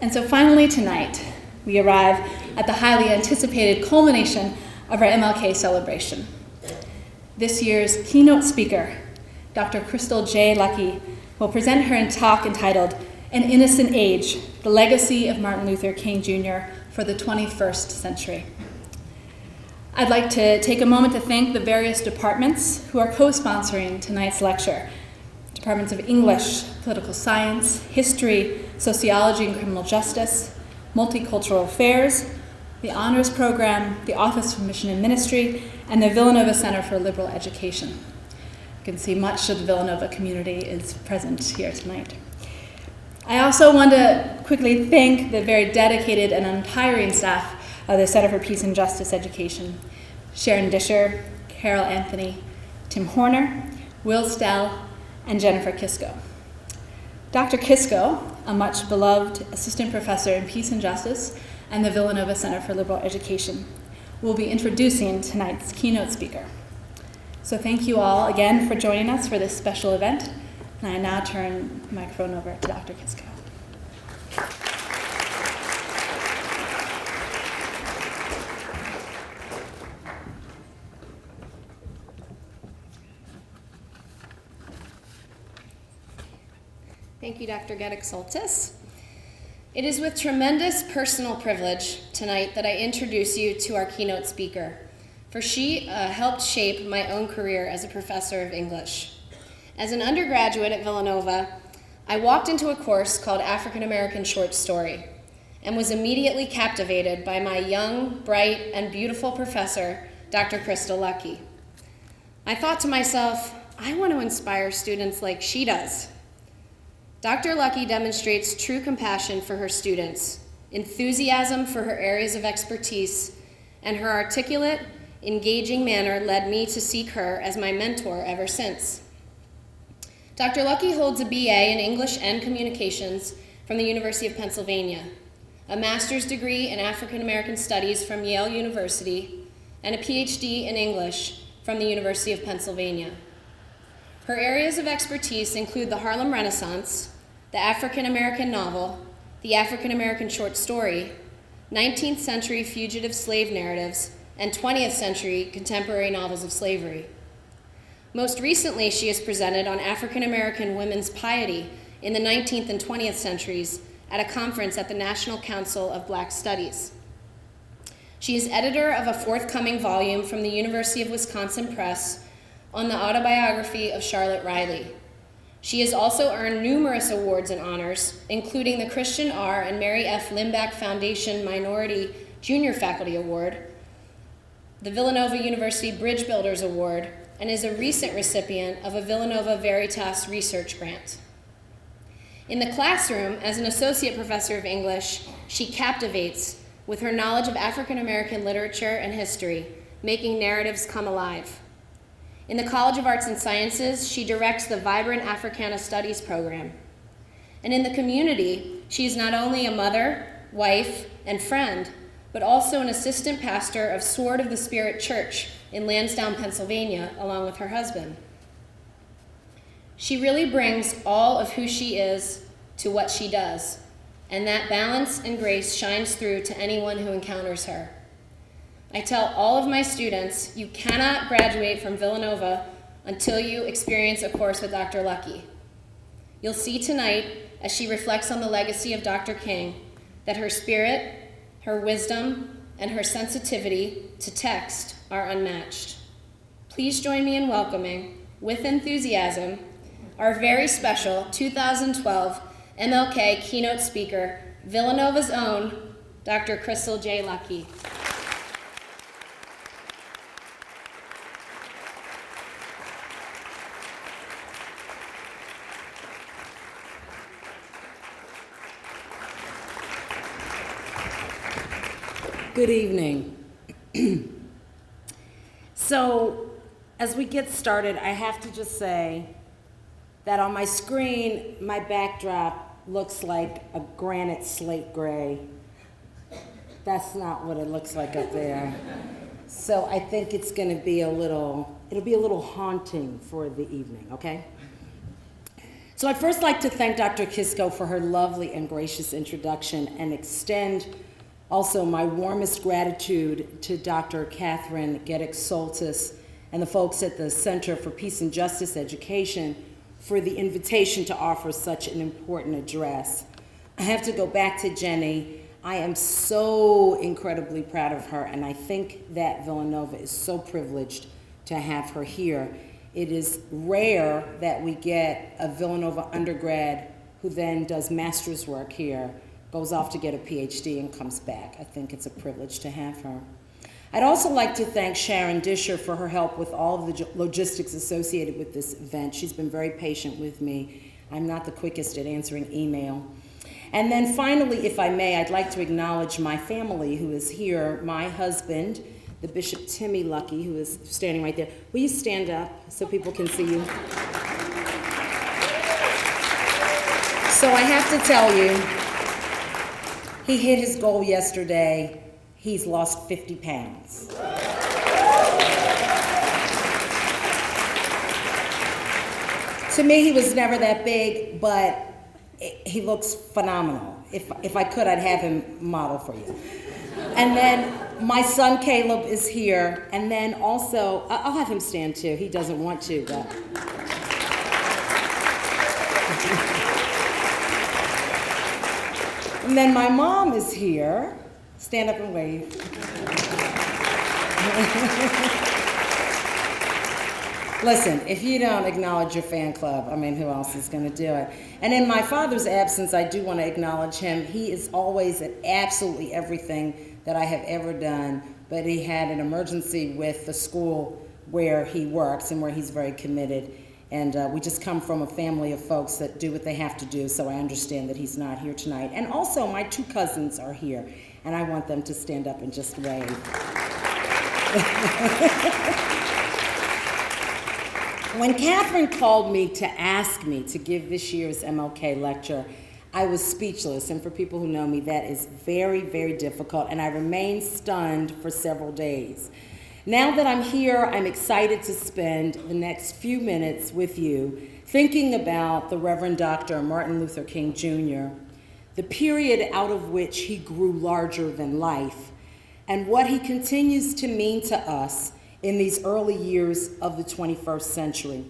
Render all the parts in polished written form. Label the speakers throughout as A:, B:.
A: And so finally tonight, we arrive at the highly anticipated culmination of our MLK celebration. This year's keynote speaker, Dr. Crystal J. Lucky, will present her talk entitled An Innocent Age, the Legacy of Martin Luther King Jr. for the 21st Century. I'd like to take a moment to thank the various departments who are co-sponsoring tonight's lecture. Departments of English, Political Science, History, Sociology and Criminal Justice, Multicultural Affairs, the Honors Program, the Office for Mission and Ministry, and the Villanova Center for Liberal Education. You can see much of the Villanova community is present here tonight. I also want to quickly thank the very dedicated and untiring staff of the Center for Peace and Justice Education: Sharon Disher, Carol Anthony, Tim Horner, Will Stell, and Jennifer Kisko. Dr. Kisko, a much beloved assistant professor in Peace and Justice and the Villanova Center for Liberal Education, will be introducing tonight's keynote speaker. So thank you all again for joining us for this special event, and I now turn the microphone over to Dr. Kisko.
B: Thank you, Dr. Gedek-Soltis. It is with tremendous personal privilege tonight that I introduce you to our keynote speaker, for she helped shape my own career as a professor of English. As an undergraduate at Villanova, I walked into a course called African American Short Story and was immediately captivated by my young, bright, and beautiful professor, Dr. Crystal Lucky. I thought to myself, I want to inspire students like she does. Dr. Lucky demonstrates true compassion for her students, enthusiasm for her areas of expertise, and her articulate, engaging manner led me to seek her as my mentor ever since. Dr. Lucky holds a BA in English and Communications from the University of Pennsylvania, a master's degree in African American Studies from Yale University, and a Ph.D. in English from the University of Pennsylvania. Her areas of expertise include the Harlem Renaissance, the African American novel, the African American short story, 19th-century fugitive slave narratives, and 20th century contemporary novels of slavery. Most recently, she has presented on African American women's piety in the 19th and 20th centuries at a conference at the National Council of Black Studies. She is editor of a forthcoming volume from the University of Wisconsin Press on the autobiography of Charlotte Riley. She has also earned numerous awards and honors, including the Christian R. and Mary F. Limbach Foundation Minority Junior Faculty Award, the Villanova University Bridge Builders Award, and is a recent recipient of a Villanova Veritas Research Grant. In the classroom, as an associate professor of English, she captivates with her knowledge of African American literature and history, making narratives come alive. In the College of Arts and Sciences, she directs the vibrant Africana Studies Program. And in the community, she is not only a mother, wife, and friend, but also an assistant pastor of Sword of the Spirit Church in Lansdowne, Pennsylvania, along with her husband. She really brings all of who she is to what she does, and that balance and grace shines through to anyone who encounters her. I tell all of my students, you cannot graduate from Villanova until you experience a course with Dr. Lucky. You'll see tonight, as she reflects on the legacy of Dr. King, that her spirit, her wisdom, and her sensitivity to text are unmatched. Please join me in welcoming, with enthusiasm, our very special 2012 MLK keynote speaker, Villanova's own, Dr. Crystal J. Lucky.
C: Good evening. So, as we get started, I have to just say that on my screen, my backdrop looks like a granite slate gray. That's not what it looks like up there. So I think it's going to be it'll be a little haunting for the evening, okay? So I'd first like to thank Dr. Kisco for her lovely and gracious introduction and extend also my warmest gratitude to Dr. Catherine Geddick-Soltis and the folks at the Center for Peace and Justice Education for the invitation to offer such an important address. I have to go back to Jenny. I am so incredibly proud of her, and I think that Villanova is so privileged to have her here. It is rare that we get a Villanova undergrad who then does master's work here, goes off to get a Ph.D. and comes back. I think it's a privilege to have her. I'd also like to thank Sharon Disher for her help with all of the logistics associated with this event. She's been very patient with me. I'm not the quickest at answering email. And then finally, if I may, I'd like to acknowledge my family who is here, my husband, the Bishop Timmy Lucky, who is standing right there. Will you stand up so people can see you? So I have to tell you, he hit his goal yesterday. He's lost 50 pounds. To me, he was never that big, but he looks phenomenal. If I could, I'd have him model for you. And then my son Caleb is here, and then also, I'll have him stand too. He doesn't want to, but. And then my mom is here. Stand up and wave. Listen, if you don't acknowledge your fan club, I mean, who else is going to do it? And in my father's absence, I do want to acknowledge him. He is always at absolutely everything that I have ever done, but he had an emergency with the school where he works and where he's very committed. And we just come from a family of folks that do what they have to do, so I understand that he's not here tonight. And also, my two cousins are here, and I want them to stand up and just wave. When Catherine called me to ask me to give this year's MLK lecture, I was speechless, and for people who know me, that is very, very difficult, and I remained stunned for several days. Now that I'm here, I'm excited to spend the next few minutes with you thinking about the Reverend Dr. Martin Luther King Jr., the period out of which he grew larger than life, and what he continues to mean to us in these early years of the 21st century.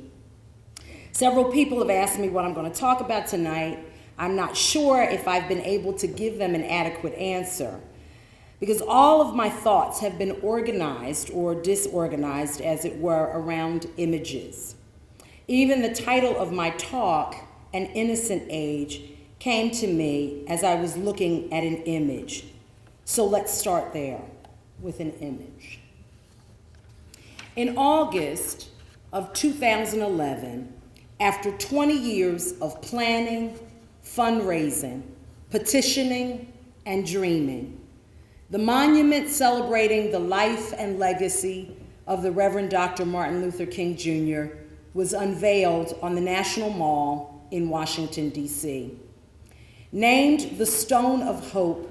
C: Several people have asked me what I'm going to talk about tonight. I'm not sure if I've been able to give them an adequate answer, because all of my thoughts have been organized or disorganized, as it were, around images. Even the title of my talk, An Innocent Age, came to me as I was looking at an image. So let's start there with an image. In August of 2011, after 20 years of planning, fundraising, petitioning, and dreaming, the monument celebrating the life and legacy of the Reverend Dr. Martin Luther King Jr. was unveiled on the National Mall in Washington, D.C. Named the Stone of Hope,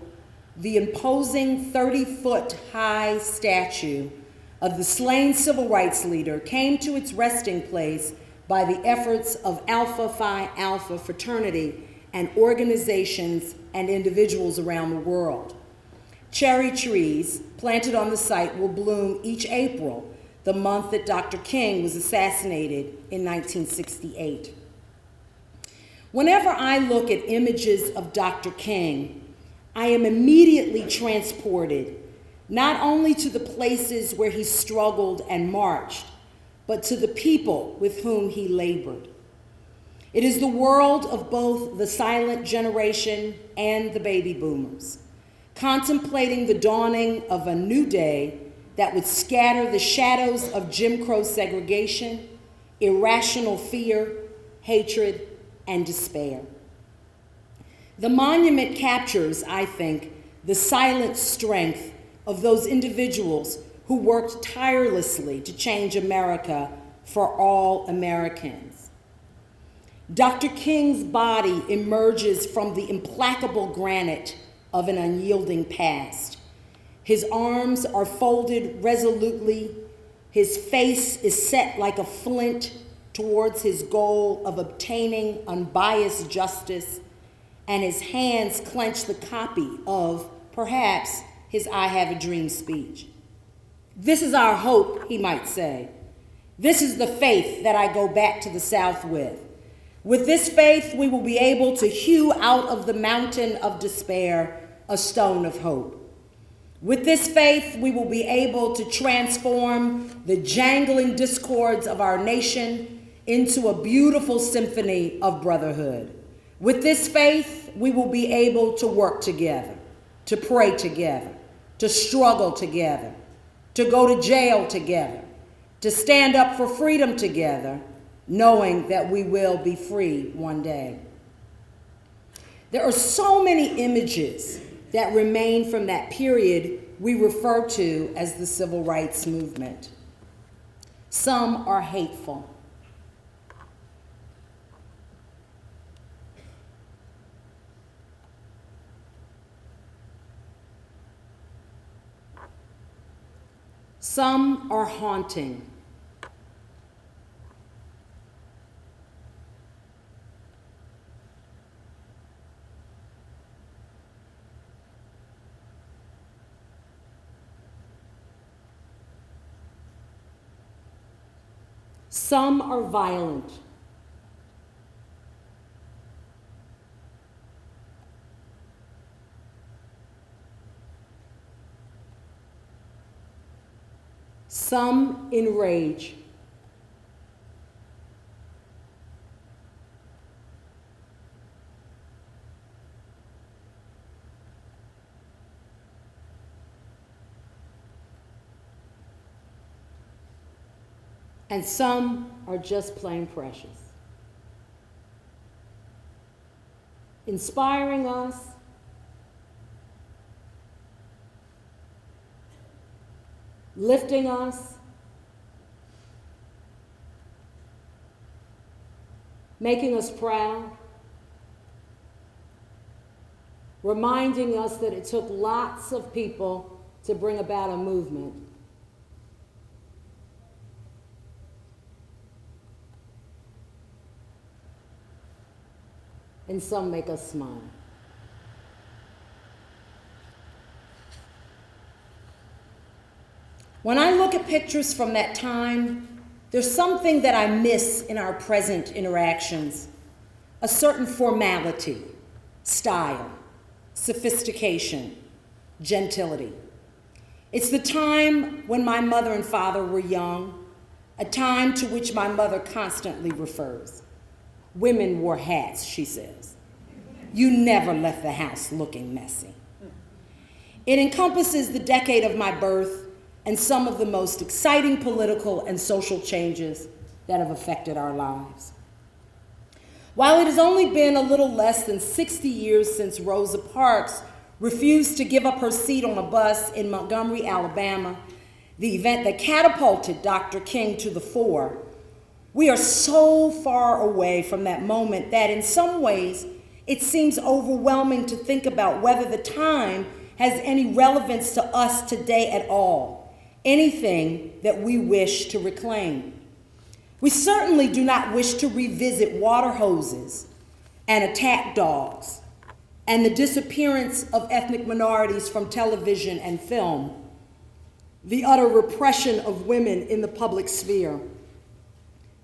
C: the imposing 30-foot high statue of the slain civil rights leader came to its resting place by the efforts of Alpha Phi Alpha fraternity and organizations and individuals around the world. Cherry trees planted on the site will bloom each April, the month that Dr. King was assassinated in 1968. Whenever I look at images of Dr. King, I am immediately transported not only to the places where he struggled and marched, but to the people with whom he labored. It is the world of both the silent generation and the baby boomers, contemplating the dawning of a new day that would scatter the shadows of Jim Crow segregation, irrational fear, hatred, and despair. The monument captures, I think, the silent strength of those individuals who worked tirelessly to change America for all Americans. Dr. King's body emerges from the implacable granite of an unyielding past. His arms are folded resolutely, his face is set like a flint, towards his goal of obtaining unbiased justice, and his hands clench the copy of, perhaps, his I Have a Dream speech. This is our hope, he might say. This is the faith that I go back to the South with. With this faith, we will be able to hew out of the mountain of despair a stone of hope. With this faith, we will be able to transform the jangling discords of our nation into a beautiful symphony of brotherhood. With this faith, we will be able to work together, to pray together, to struggle together, to go to jail together, to stand up for freedom together, knowing that we will be free one day. There are so many images that remain from that period we refer to as the Civil Rights Movement. Some are hateful. Some are haunting. Some are violent. Some enrage. And some are just plain precious, inspiring us, lifting us, making us proud, reminding us that it took lots of people to bring about a movement. And some make us smile. When I look at pictures from that time, there's something that I miss in our present interactions, a certain formality, style, sophistication, gentility. It's the time when my mother and father were young, a time to which my mother constantly refers. Women wore hats, she says. You never left the house looking messy. It encompasses the decade of my birth and some of the most exciting political and social changes that have affected our lives. While it has only been a little less than 60 years since Rosa Parks refused to give up her seat on a bus in Montgomery, Alabama, the event that catapulted Dr. King to the fore, we are so far away from that moment that in some ways it seems overwhelming to think about whether the time has any relevance to us today at all, anything that we wish to reclaim. We certainly do not wish to revisit water hoses and attack dogs and the disappearance of ethnic minorities from television and film, the utter repression of women in the public sphere,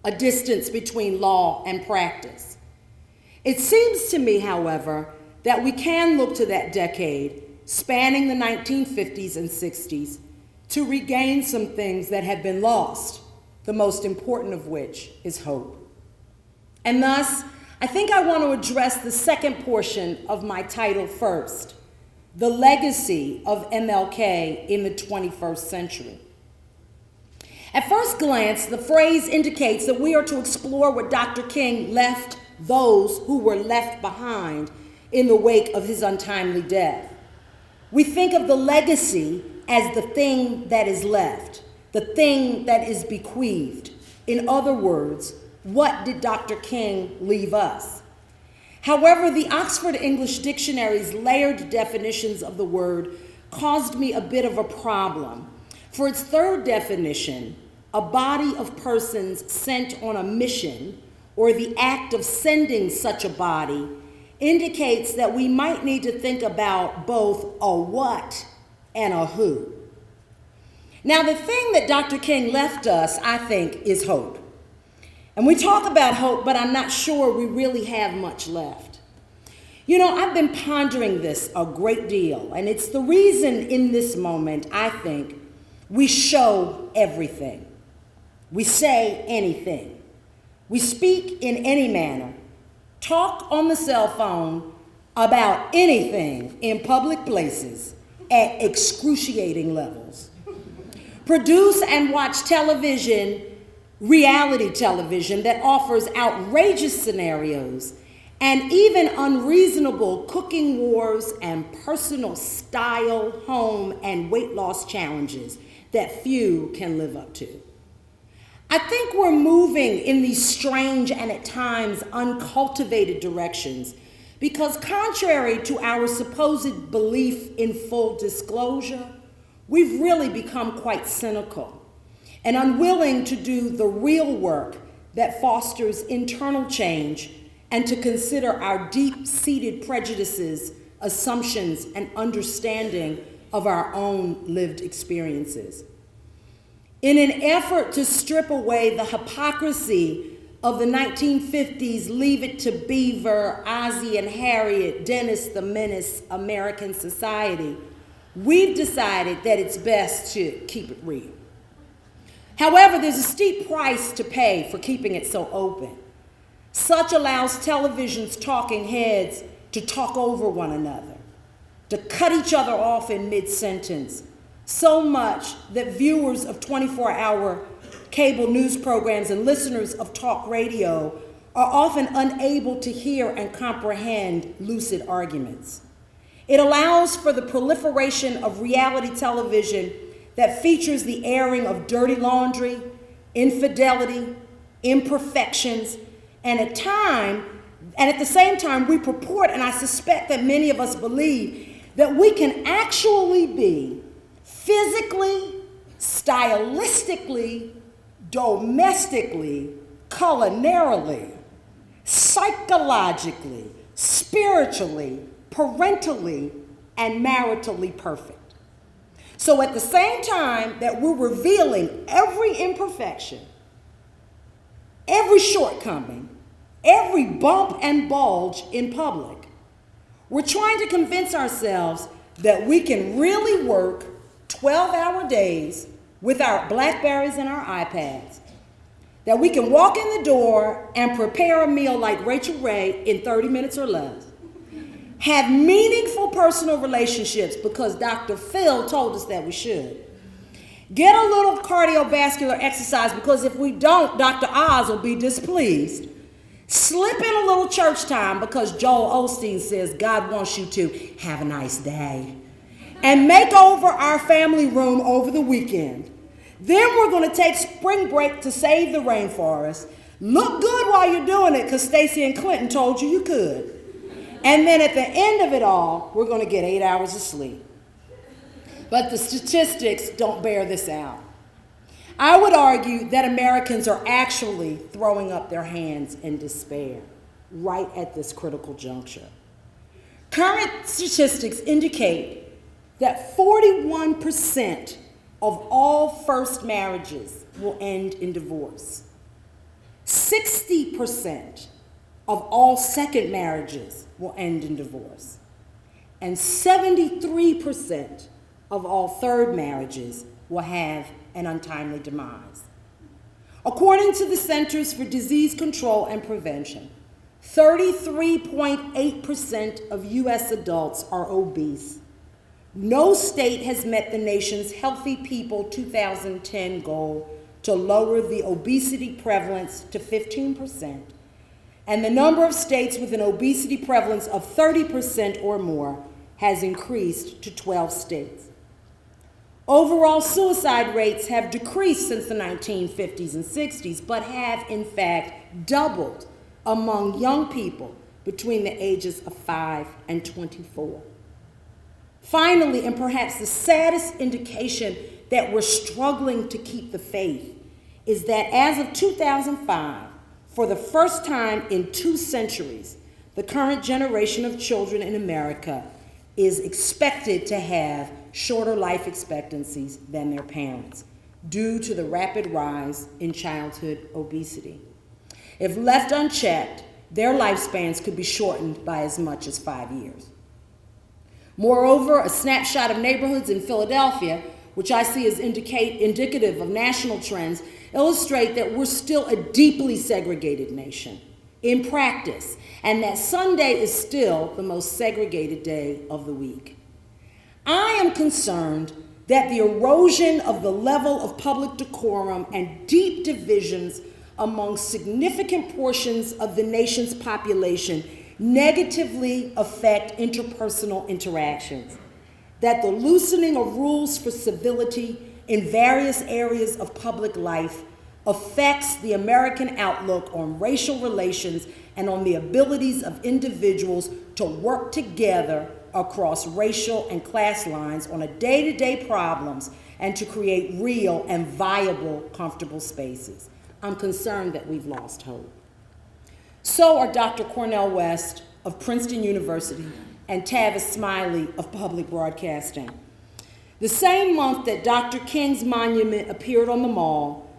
C: a distance between law and practice. It seems to me, however, that we can look to that decade, spanning the 1950s and 60s, to regain some things that have been lost, the most important of which is hope. And thus, I think I want to address the second portion of my title first, the legacy of MLK in the 21st century. At first glance, the phrase indicates that we are to explore what Dr. King left those who were left behind in the wake of his untimely death. We think of the legacy as the thing that is left, the thing that is bequeathed. In other words, what did Dr. King leave us? However, the Oxford English Dictionary's layered definitions of the word caused me a bit of a problem. For its third definition, a body of persons sent on a mission, or the act of sending such a body, indicates that we might need to think about both a what and a who. Now, the thing that Dr. King left us, I think, is hope. And we talk about hope, but I'm not sure we really have much left. You know, I've been pondering this a great deal, and it's the reason in this moment, I think, we show everything. We say anything. We speak in any manner, talk on the cell phone about anything in public places at excruciating levels. Produce and watch television, reality television that offers outrageous scenarios and even unreasonable cooking wars and personal style, home, and weight loss challenges that few can live up to. I think we're moving in these strange and at times uncultivated directions because, contrary to our supposed belief in full disclosure, we've really become quite cynical and unwilling to do the real work that fosters internal change and to consider our deep-seated prejudices, assumptions, and understanding of our own lived experiences. In an effort to strip away the hypocrisy of the 1950s Leave It to Beaver, Ozzie and Harriet, Dennis the Menace American society, we've decided that it's best to keep it real. However, there's a steep price to pay for keeping it so open. Such allows television's talking heads to talk over one another, to cut each other off in mid-sentence, so much that viewers of 24-hour cable news programs and listeners of talk radio are often unable to hear and comprehend lucid arguments. It allows for the proliferation of reality television that features the airing of dirty laundry, infidelity, imperfections, and at the same time, we purport, and I suspect that many of us believe, that we can actually be physically, stylistically, domestically, culinarily, psychologically, spiritually, parentally, and maritally perfect. So at the same time that we're revealing every imperfection, every shortcoming, every bump and bulge in public, we're trying to convince ourselves that we can really work 12-hour days with our Blackberries and our iPads, that we can walk in the door and prepare a meal like Rachel Ray in 30 minutes or less, have meaningful personal relationships because Dr. Phil told us that we should, get a little cardiovascular exercise because if we don't, Dr. Oz will be displeased, slip in a little church time because Joel Osteen says God wants you to have a nice day, and make over our family room over the weekend. Then we're going to take spring break to save the rainforest. Look good while you're doing it because Stacey and Clinton told you you could. And then at the end of it all, we're going to get 8 hours of sleep. But the statistics don't bear this out. I would argue that Americans are actually throwing up their hands in despair right at this critical juncture. Current statistics indicate that 41% of all first marriages will end in divorce. 60% of all second marriages will end in divorce. And 73% of all third marriages will have an untimely demise. According to the Centers for Disease Control and Prevention, 33.8% of U.S. adults are obese. No state has met the nation's Healthy People 2010 goal to lower the obesity prevalence to 15%, and the number of states with an obesity prevalence of 30% or more has increased to 12 states. Overall suicide rates have decreased since the 1950s and 60s, but have in fact doubled among young people between the ages of 5 and 24. Finally, and perhaps the saddest indication that we're struggling to keep the faith, is that as of 2005, for the first time in 2 centuries, the current generation of children in America is expected to have shorter life expectancies than their parents due to the rapid rise in childhood obesity. If left unchecked, their lifespans could be shortened by as much as 5 years. Moreover, a snapshot of neighborhoods in Philadelphia, which I see as indicative of national trends, illustrate that we're still a deeply segregated nation in practice, and that Sunday is still the most segregated day of the week. I am concerned that the erosion of the level of public decorum and deep divisions among significant portions of the nation's population negatively affect interpersonal interactions, that the loosening of rules for civility in various areas of public life affects the American outlook on racial relations and on the abilities of individuals to work together across racial and class lines on a day-to-day problems and to create real and viable, comfortable spaces. I'm concerned that we've lost hope. So are Dr. Cornel West of Princeton University and Tavis Smiley of Public Broadcasting. The same month that Dr. King's monument appeared on the Mall,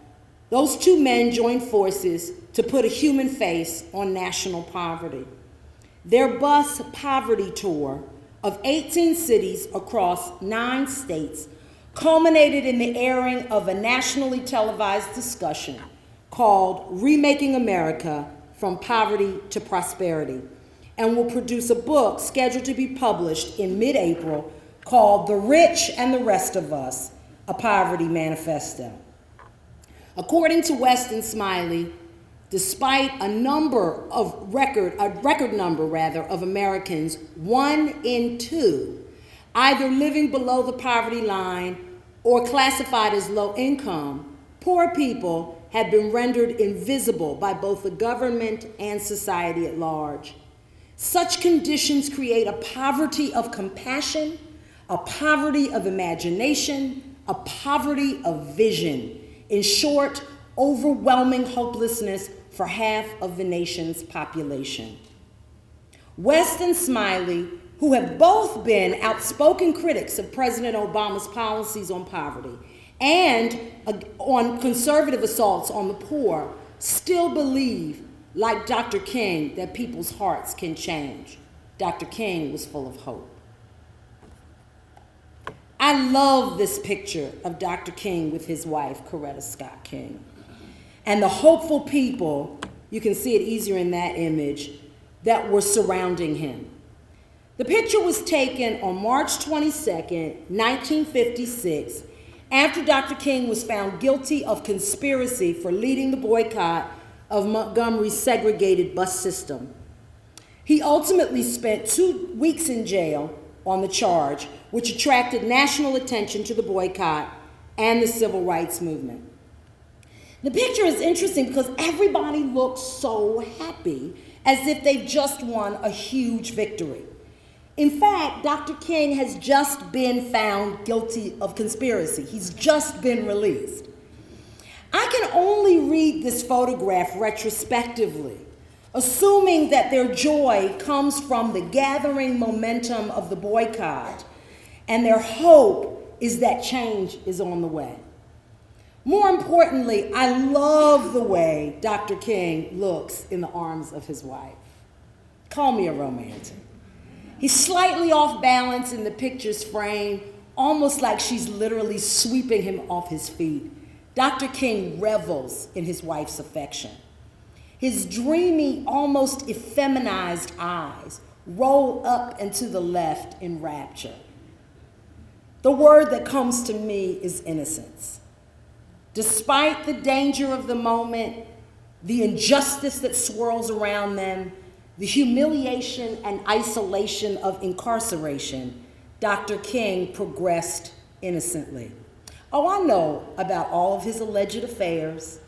C: those two men joined forces to put a human face on national poverty. Their bus poverty tour of 18 cities across 9 states culminated in the airing of a nationally televised discussion called Remaking America from Poverty to Prosperity, and will produce a book scheduled to be published in mid-April called The Rich and the Rest of Us, a Poverty Manifesto. According to West and Smiley, despite a record number of Americans, 1 in 2, either living below the poverty line or classified as low income, poor people have been rendered invisible by both the government and society at large. Such conditions create a poverty of compassion, a poverty of imagination, a poverty of vision. In short, overwhelming hopelessness for half of the nation's population. West and Smiley, who have both been outspoken critics of President Obama's policies on poverty and on conservative assaults on the poor, still believe, like Dr. King, that people's hearts can change. Dr. King was full of hope. I love this picture of Dr. King with his wife, Coretta Scott King, and the hopeful people, you can see it easier in that image, that were surrounding him. The picture was taken on March 22nd, 1956, after Dr. King was found guilty of conspiracy for leading the boycott of Montgomery's segregated bus system. He ultimately spent 2 weeks in jail on the charge, which attracted national attention to the boycott and the civil rights movement. The picture is interesting because everybody looks so happy, as if they've just won a huge victory. In fact, Dr. King has just been found guilty of conspiracy. He's just been released. I can only read this photograph retrospectively, assuming that their joy comes from the gathering momentum of the boycott, and their hope is that change is on the way. More importantly, I love the way Dr. King looks in the arms of his wife. Call me a romantic. He's slightly off balance in the picture's frame, almost like she's literally sweeping him off his feet. Dr. King revels in his wife's affection. His dreamy, almost effeminized eyes roll up and to the left in rapture. The word that comes to me is innocence. Despite the danger of the moment, the injustice that swirls around them, the humiliation and isolation of incarceration, Dr. King progressed innocently. Oh, I know about all of his alleged affairs.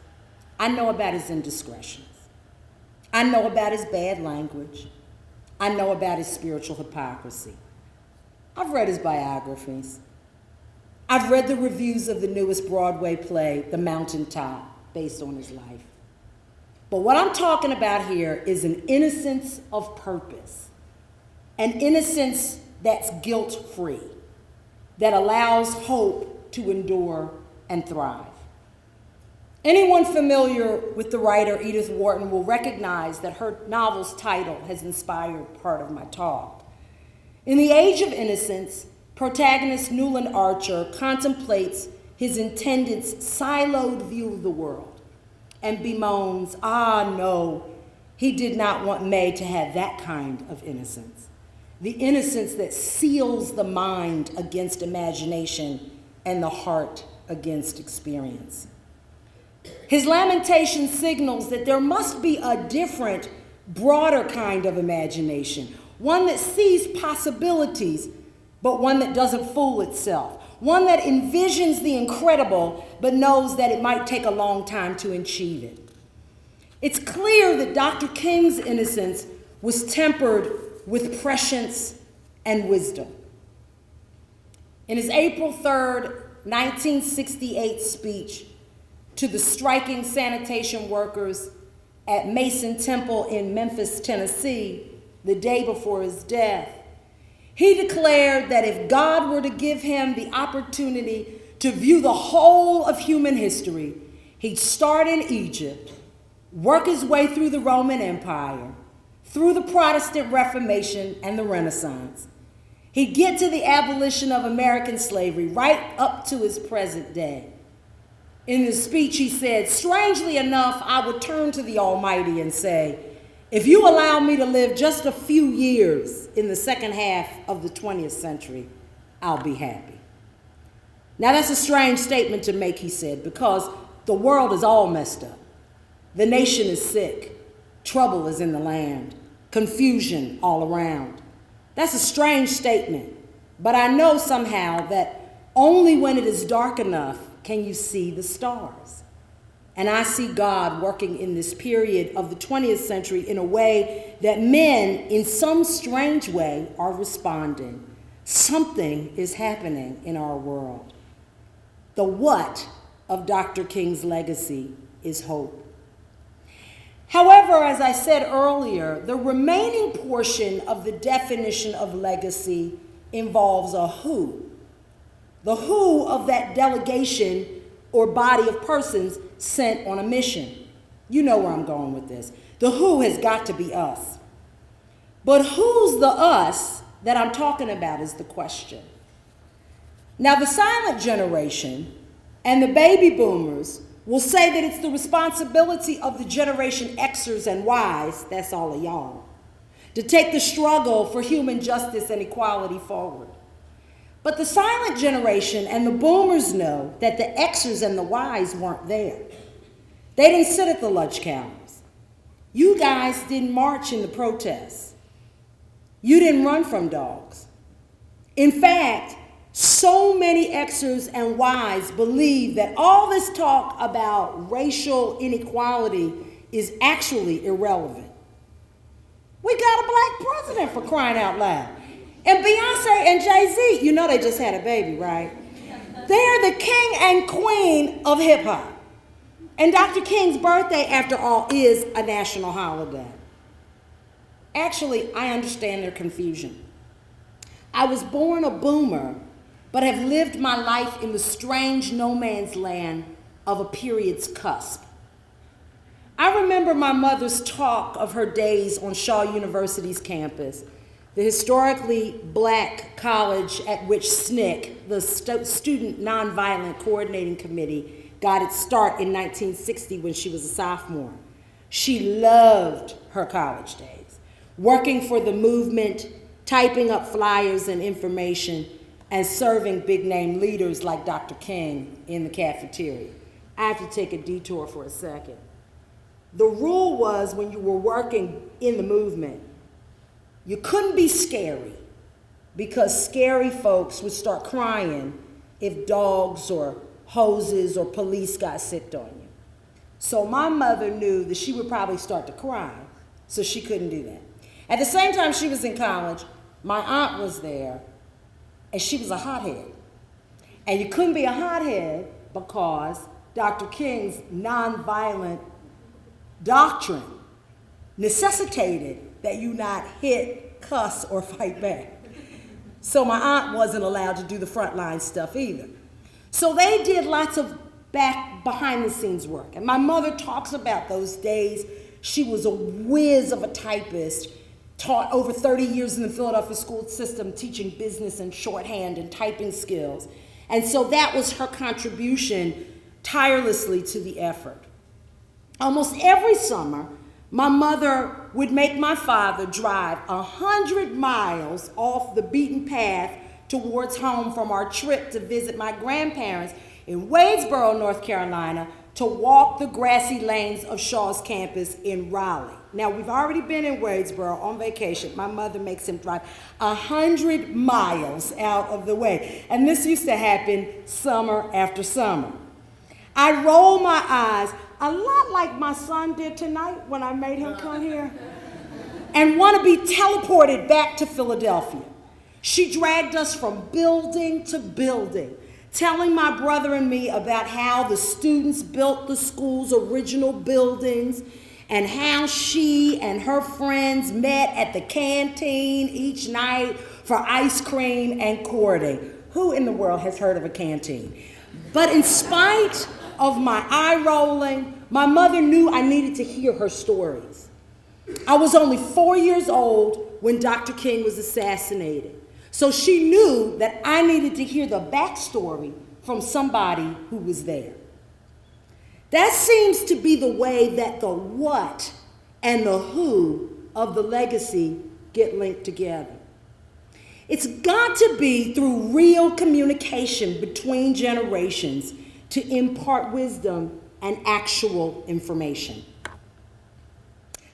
C: I know about his indiscretions. I know about his bad language. I know about his spiritual hypocrisy. I've read his biographies. I've read the reviews of the newest Broadway play, The Mountaintop. based on his life. But what I'm talking about here is an innocence of purpose, an innocence that's guilt-free, that allows hope to endure and thrive. Anyone familiar with the writer Edith Wharton will recognize that her novel's title has inspired part of my talk. In The Age of Innocence, protagonist Newland Archer contemplates his intended's siloed view of the world and bemoans, no, he did not want May to have that kind of innocence. The innocence that seals the mind against imagination and the heart against experience. His lamentation signals that there must be a different, broader kind of imagination, one that sees possibilities, but one that doesn't fool itself, one that envisions the incredible, but knows that it might take a long time to achieve it. It's clear that Dr. King's innocence was tempered with prescience and wisdom. In his April 3rd, 1968 speech to the striking sanitation workers at Mason Temple in Memphis, Tennessee, the day before his death, he declared that if God were to give him the opportunity to view the whole of human history, he'd start in Egypt, work his way through the Roman Empire, through the Protestant Reformation and the Renaissance. He'd get to the abolition of American slavery right up to his present day. In his speech, he said, strangely enough, I would turn to the Almighty and say, if you allow me to live just a few years in the second half of the 20th century, I'll be happy. Now, that's a strange statement to make, he said, because the world is all messed up. The nation is sick. Trouble is in the land. Confusion all around. That's a strange statement, but I know somehow that only when it is dark enough can you see the stars. And I see God working in this period of the 20th century in a way that men, in some strange way, are responding. Something is happening in our world. The what of Dr. King's legacy is hope. However, as I said earlier, the remaining portion of the definition of legacy involves a who. The who of that delegation or body of persons sent on a mission. You know where I'm going with this. The who has got to be us. But who's the us that I'm talking about is the question. Now, the silent generation and the baby boomers will say that it's the responsibility of the Generation Xers and Ys, that's all of y'all, to take the struggle for human justice and equality forward. But the silent generation and the boomers know that the Xers and the Ys weren't there. They didn't sit at the lunch counters. You guys didn't march in the protests. You didn't run from dogs. In fact, so many Xers and Ys believe that all this talk about racial inequality is actually irrelevant. We got a black president, for crying out loud. And Beyonce and Jay-Z, you know they just had a baby, right? They're the king and queen of hip hop. And Dr. King's birthday, after all, is a national holiday. Actually, I understand their confusion. I was born a boomer, but have lived my life in the strange no man's land of a period's cusp. I remember my mother's talk of her days on Shaw University's campus, the historically black college at which SNCC, the Student Nonviolent Coordinating Committee, got its start in 1960 when she was a sophomore. She loved her college days, working for the movement, typing up flyers and information, and serving big-name leaders like Dr. King in the cafeteria. I have to take a detour for a second. The rule was when you were working in the movement, you couldn't be scary because scary folks would start crying if dogs or hoses or police got sicked on you. So my mother knew that she would probably start to cry, so she couldn't do that. At the same time she was in college, my aunt was there, and she was a hothead. And you couldn't be a hothead because Dr. King's nonviolent doctrine necessitated that you not hit, cuss, or fight back. So my aunt wasn't allowed to do the frontline stuff either. So they did lots of behind the scenes work. And my mother talks about those days. She was a whiz of a typist, taught over 30 years in the Philadelphia school system, teaching business and shorthand and typing skills. And so that was her contribution tirelessly to the effort. Almost every summer, my mother would make my father drive 100 miles off the beaten path towards home from our trip to visit my grandparents in Wadesboro, North Carolina, to walk the grassy lanes of Shaw's campus in Raleigh. Now, we've already been in Wadesboro on vacation. My mother makes him drive 100 miles out of the way. And this used to happen summer after summer. I roll my eyes, a lot like my son did tonight when I made him come here, and want to be teleported back to Philadelphia. She dragged us from building to building, telling my brother and me about how the students built the school's original buildings and how she and her friends met at the canteen each night for ice cream and courting. Who in the world has heard of a canteen? But in spite of my eye rolling, my mother knew I needed to hear her stories. I was only 4 years old when Dr. King was assassinated. So she knew that I needed to hear the backstory from somebody who was there. That seems to be the way that the what and the who of the legacy get linked together. It's got to be through real communication between generations to impart wisdom and actual information.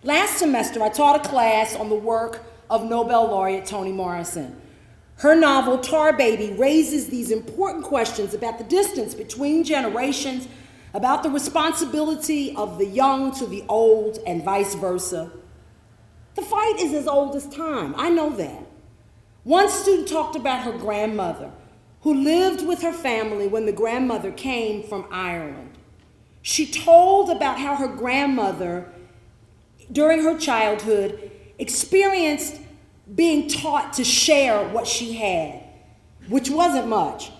C: Last semester, I taught a class on the work of Nobel laureate Toni Morrison. Her novel, Tar Baby, raises these important questions about the distance between generations, about the responsibility of the young to the old, and vice versa. The fight is as old as time, I know that. One student talked about her grandmother, who lived with her family when the grandmother came from Ireland. She told about how her grandmother, during her childhood, experienced being taught to share what she had, which wasn't much,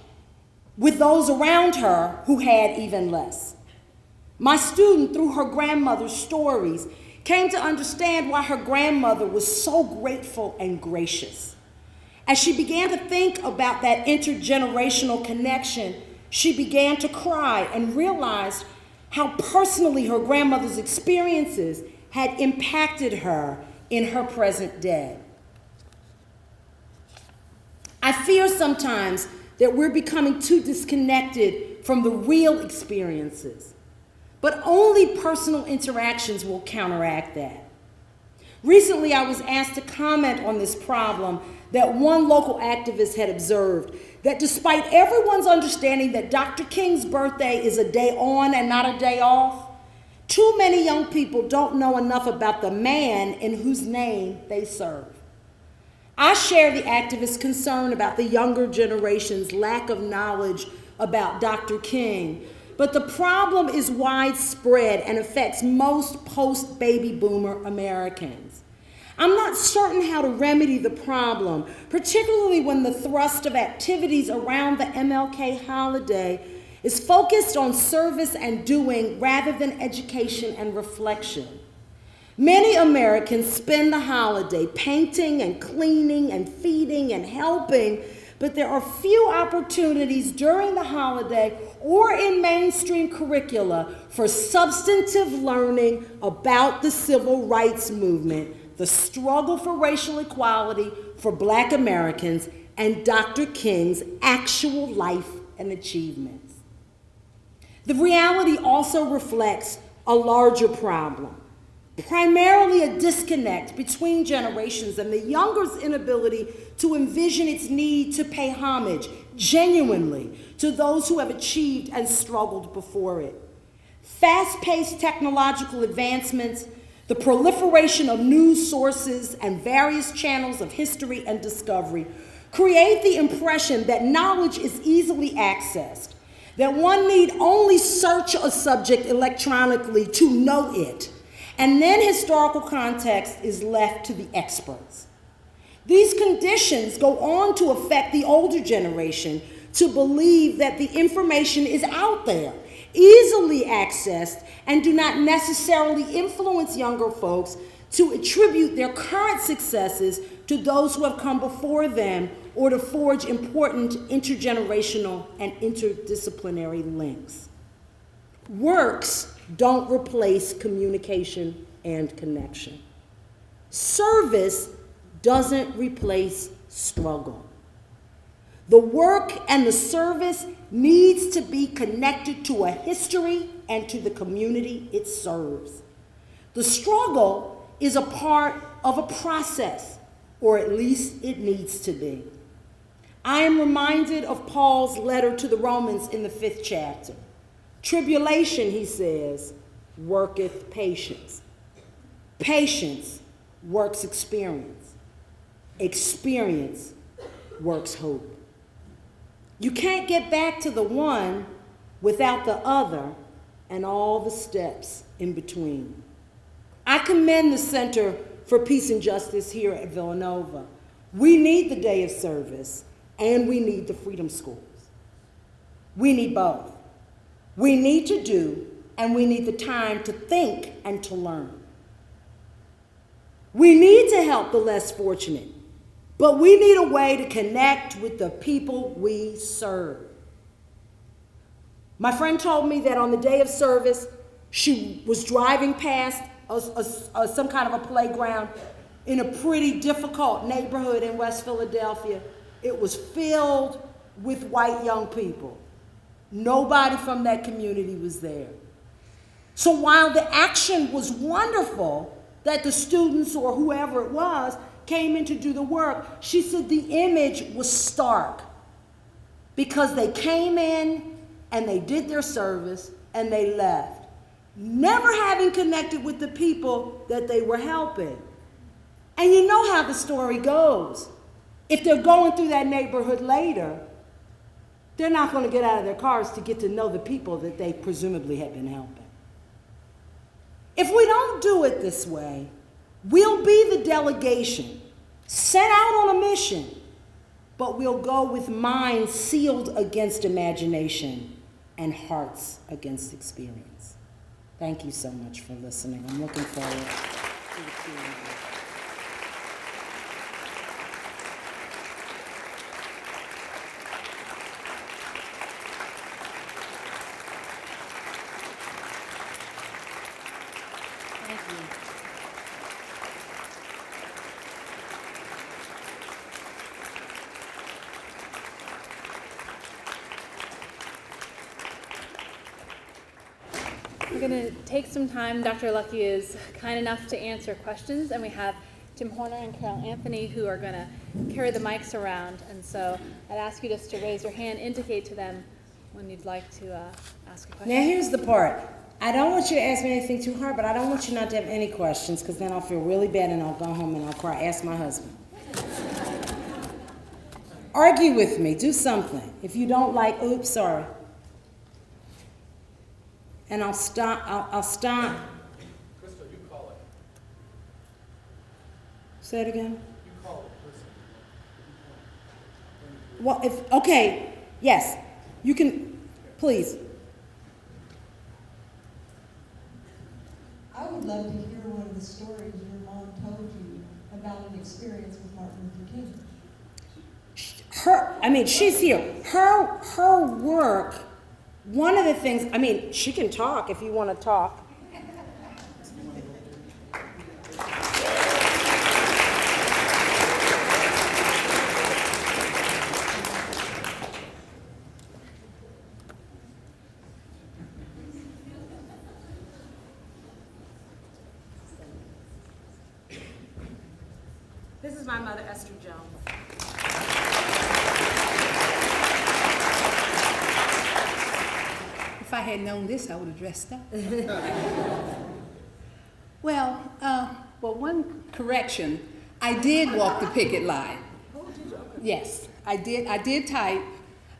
C: with those around her who had even less. My student, through her grandmother's stories, came to understand why her grandmother was so grateful and gracious. As she began to think about that intergenerational connection, she began to cry and realized how personally her grandmother's experiences had impacted her in her present day. I fear sometimes that we're becoming too disconnected from the real experiences, but only personal interactions will counteract that. Recently, I was asked to comment on this problem that one local activist had observed, that despite everyone's understanding that Dr. King's birthday is a day on and not a day off, too many young people don't know enough about the man in whose name they serve. I share the activist's concern about the younger generation's lack of knowledge about Dr. King, but the problem is widespread and affects most post-baby boomer Americans. I'm not certain how to remedy the problem, particularly when the thrust of activities around the MLK holiday is focused on service and doing rather than education and reflection. Many Americans spend the holiday painting and cleaning and feeding and helping, but there are few opportunities during the holiday or in mainstream curricula for substantive learning about the civil rights movement, the struggle for racial equality for Black Americans, and Dr. King's actual life and achievements. The reality also reflects a larger problem, primarily a disconnect between generations and the younger's inability to envision its need to pay homage genuinely to those who have achieved and struggled before it. Fast-paced technological advancements, the proliferation of news sources and various channels of history and discovery create the impression that knowledge is easily accessed, that one need only search a subject electronically to know it, and then historical context is left to the experts. These conditions go on to affect the older generation to believe that the information is out there, easily accessed, and do not necessarily influence younger folks to attribute their current successes to those who have come before them or to forge important intergenerational and interdisciplinary links. Works don't replace communication and connection. Service doesn't replace struggle. The work and the service needs to be connected to a history and to the community it serves. The struggle is a part of a process, or at least it needs to be. I am reminded of Paul's letter to the Romans in the 5th chapter. Tribulation, he says, worketh patience. Patience works experience. Experience works hope. You can't get back to the one without the other and all the steps in between. I commend the Center for Peace and Justice here at Villanova. We need the day of service, and we need the freedom schools. We need both. We need to do, and we need the time to think and to learn. We need to help the less fortunate, but we need a way to connect with the people we serve. My friend told me that on the day of service, she was driving past some kind of a playground in a pretty difficult neighborhood in West Philadelphia. It was filled with white young people. Nobody from that community was there. So while the action was wonderful, that the students or whoever it was came in to do the work, she said the image was stark because they came in and they did their service and they left, never having connected with the people that they were helping. And you know how the story goes. If they're going through that neighborhood later, they're not going to get out of their cars to get to know the people that they presumably had been helping. If we don't do it this way, we'll be the delegation sent out on a mission, but we'll go with minds sealed against imagination and hearts against experience. Thank you so much for listening. I'm looking forward to the Q&A.
A: We're going to take some time. Dr. Lucky is kind enough to answer questions, and we have Tim Horner and Carol Anthony who are going to carry the mics around. And so I'd ask you just to raise your hand, indicate to them when you'd like to ask a question.
C: Now here's the part. I don't want you to ask me anything too hard, but I don't want you not to have any questions, because then I'll feel really bad and I'll go home and I'll cry. Ask my husband. Argue with me. Do something. If you don't like, oops, sorry. And I'll stop.
D: Crystal, you call it.
C: Say it again.
D: You call it. Listen.
C: Well, okay, yes, you can, please.
E: I would love to hear one of the stories your mom told you about an experience with Martin Luther King.
C: She's here. Her work, one of the things, she can talk if you want to talk. This is my mother, Esther Jones.
F: If I had known this, I would have dressed up. Well, one correction. I did walk the picket line. Yes, I did. I did type.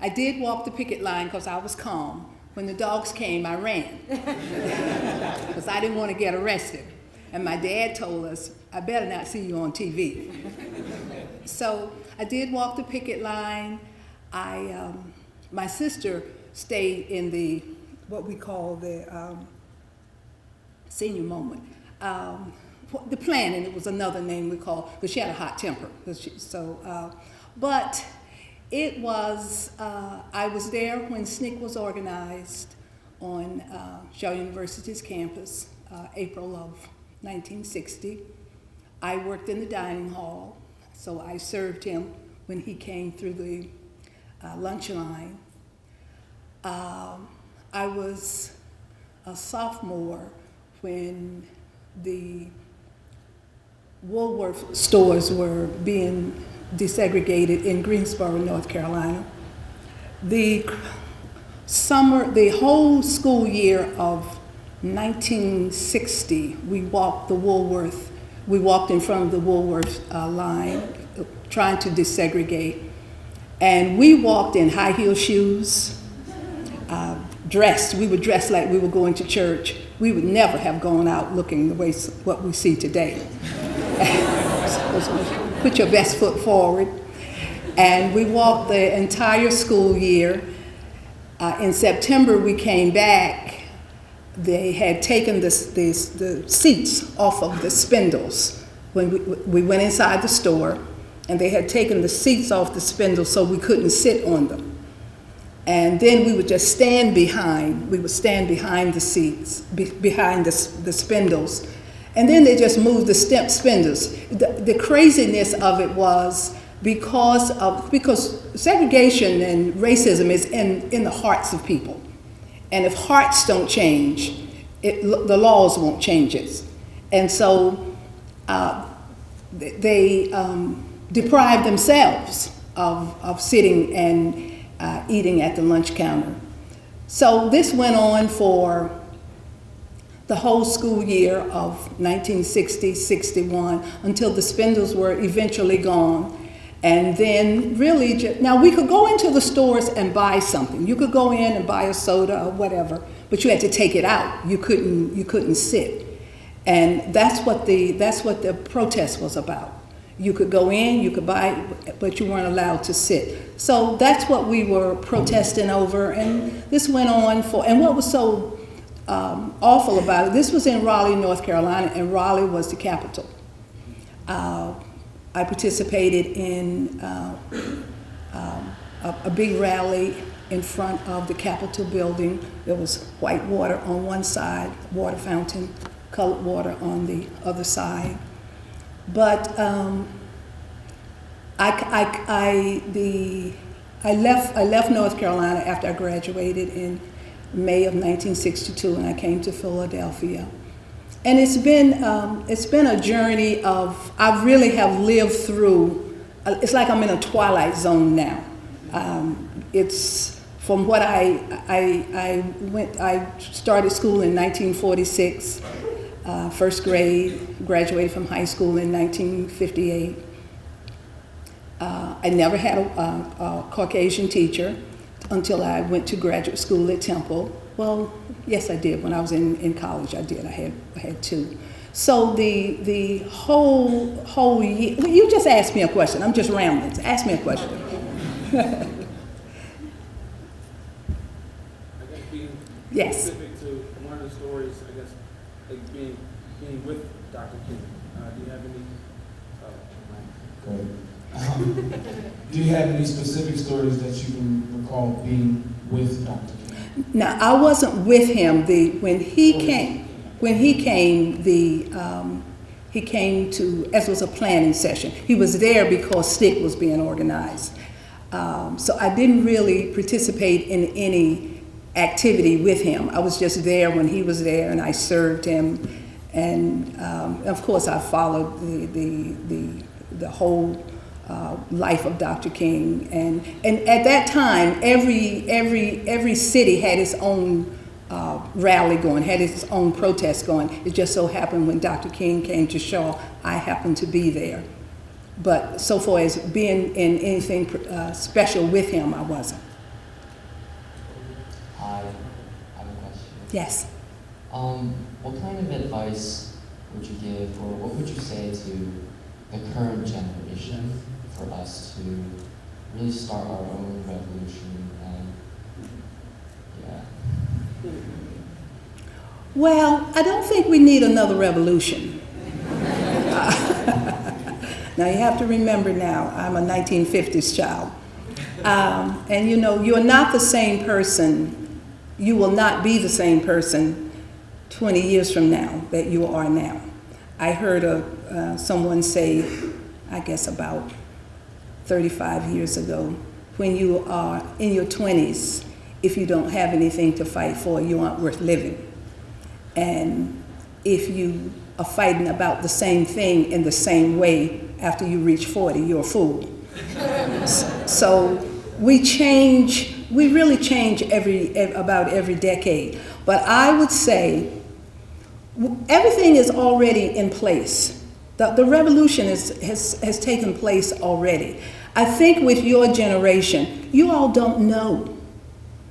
F: I did walk the picket line because I was calm. When the dogs came, I ran because I didn't want to get arrested. And my dad told us, I better not see you on TV. So I did walk the picket line. My sister stayed in what we call the senior moment. The planning, it was another name we called, because she had a hot temper. But it was, I was there when SNCC was organized on Shaw University's campus, April of 1960. I worked in the dining hall, so I served him when he came through the lunch line. I was a sophomore when the Woolworth stores were being desegregated in Greensboro, North Carolina. The whole school year of 1960, we walked in front of the Woolworth line, trying to desegregate. And we walked in high heel shoes, we were dressed like we were going to church. We would never have gone out looking the way what we see today. Put your best foot forward. And we walked the entire school year. In September, we came back. They had taken the seats off of the spindles when we went inside the store, and they had taken the seats off the spindles so we couldn't sit on them. And then we would just stand behind. We would stand behind the seats, behind the spindles. And then they just moved the spindles. The craziness of it was because segregation and racism is in the hearts of people. And if hearts don't change, the laws won't change it. And so they deprived themselves of sitting and eating at the lunch counter. So this went on for the whole school year of 1960-61 until the spindles were eventually gone. And then really, now we could go into the stores and buy something. You could go in and buy a soda or whatever, but you had to take it out. You couldn't sit. And that's what the protest was about. You could go in, you could buy, but you weren't allowed to sit. So that's what we were protesting over, and this went on and what was so awful about it, this was in Raleigh, North Carolina, and Raleigh was the capital. I participated in a big rally in front of the Capitol building. There was white water on one side, water fountain, colored water on the other side. But I left North Carolina after I graduated in May of 1962, and I came to Philadelphia. And it's been a journey of, I really have lived through, it's like I'm in a twilight zone now. It's from what I started school in 1946, first grade, graduated from high school in 1958. I never had a Caucasian teacher until I went to graduate school at Temple. Well, yes, I did. When I was in college, I did. I had two. So the whole year, you just asked me a question. I'm just rambling. Ask me a question.
D: I guess being
F: Yes.
D: specific to one of the stories, I guess, like being with Dr. King. Do you have any?
G: Go ahead. Do you have any specific stories that you can recall being with Dr. King?
F: Now, I wasn't with him. When he came to, as was a planning session. He was there because SNCC was being organized. So I didn't really participate in any activity with him. I was just there when he was there, and I served him. And of course, I followed the whole life of Dr. King. And at that time, every city had its own rally going, had its own protest going. It just so happened when Dr. King came to Shaw, I happened to be there. But so far as being in anything special with him, I wasn't. Yes.
H: What kind of advice would you give, or what would you say to the current generation for us to really start our own revolution? And yeah.
F: Well, I don't think we need another revolution. Now you have to remember now, I'm a 1950s child. And you know, you're not the same person, you will not be the same person 20 years from now that you are now. I heard someone say, I guess about 35 years ago, when you are in your 20s, if you don't have anything to fight for, you aren't worth living. And if you are fighting about the same thing in the same way after you reach 40, you're a fool. So we really change about every decade. But I would say everything is already in place. The revolution has taken place already. I think with your generation, you all don't know.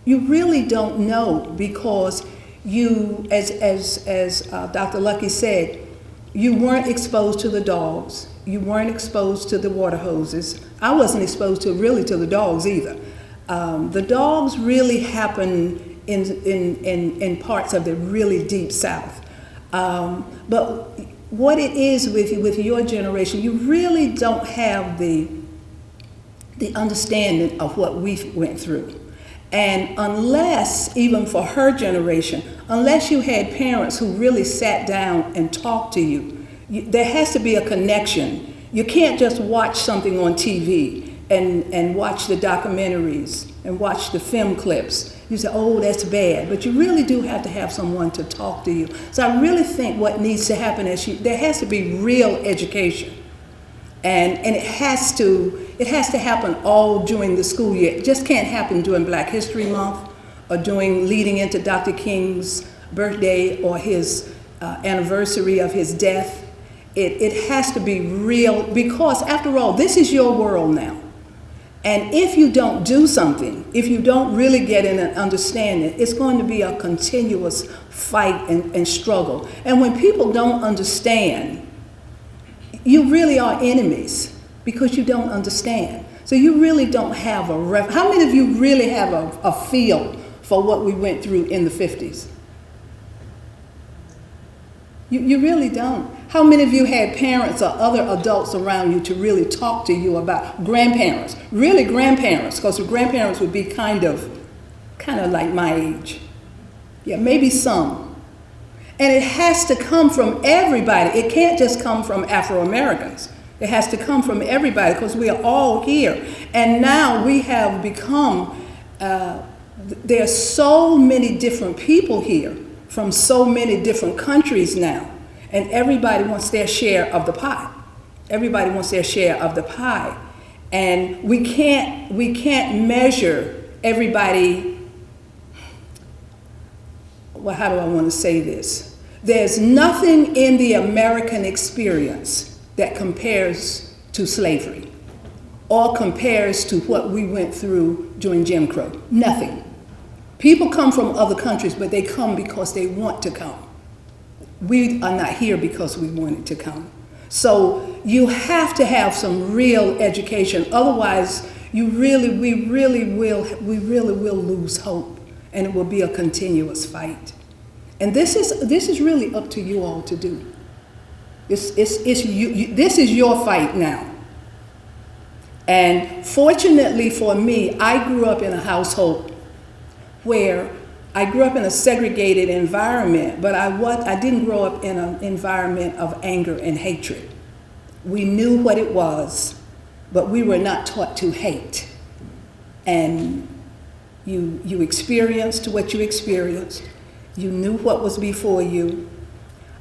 F: You really don't know, because you, as Dr. Lucky said, you weren't exposed to the dogs. You weren't exposed to the water hoses. I wasn't exposed to the dogs either. The dogs really happen in parts of the really deep South. But what it is with your generation, you really don't have the understanding of what we went through. And unless, even for her generation, unless you had parents who really sat down and talked to you, there has to be a connection. You can't just watch something on TV and watch the documentaries and watch the film clips. You say, oh, that's bad. But you really do have to have someone to talk to you. So I really think what needs to happen is there has to be real education. And it has to happen all during the school year. It just can't happen during Black History Month or leading into Dr. King's birthday or his anniversary of his death. It has to be real, because after all, this is your world now. And if you don't do something, if you don't really get in and understand it, it's going to be a continuous fight and struggle. And when people don't understand, you really are enemies, because you don't understand. So you really don't have how many of you really have a feel for what we went through in the 50s? You really don't. How many of you had parents or other adults around you to really talk to you about grandparents? Really grandparents, because the grandparents would be kind of like my age. Yeah, maybe some. And it has to come from everybody. It can't just come from Afro-Americans. It has to come from everybody, because we are all here. And now we have become, there are so many different people here from so many different countries now. And everybody wants their share of the pie. Everybody wants their share of the pie. And we can't measure everybody. Well, how do I want to say this? There's nothing in the American experience that compares to slavery or compares to what we went through during Jim Crow. Nothing. People come from other countries, but they come because they want to come. We are not here because we wanted to come. So you have to have some real education. Otherwise, we really will lose hope, and it will be a continuous fight. And this is really up to you all to do. This is your fight now. And fortunately for me, I grew up in a household where I grew up in a segregated environment, but I didn't grow up in an environment of anger and hatred. We knew what it was, but we were not taught to hate. And you experienced what you experienced. You knew what was before you.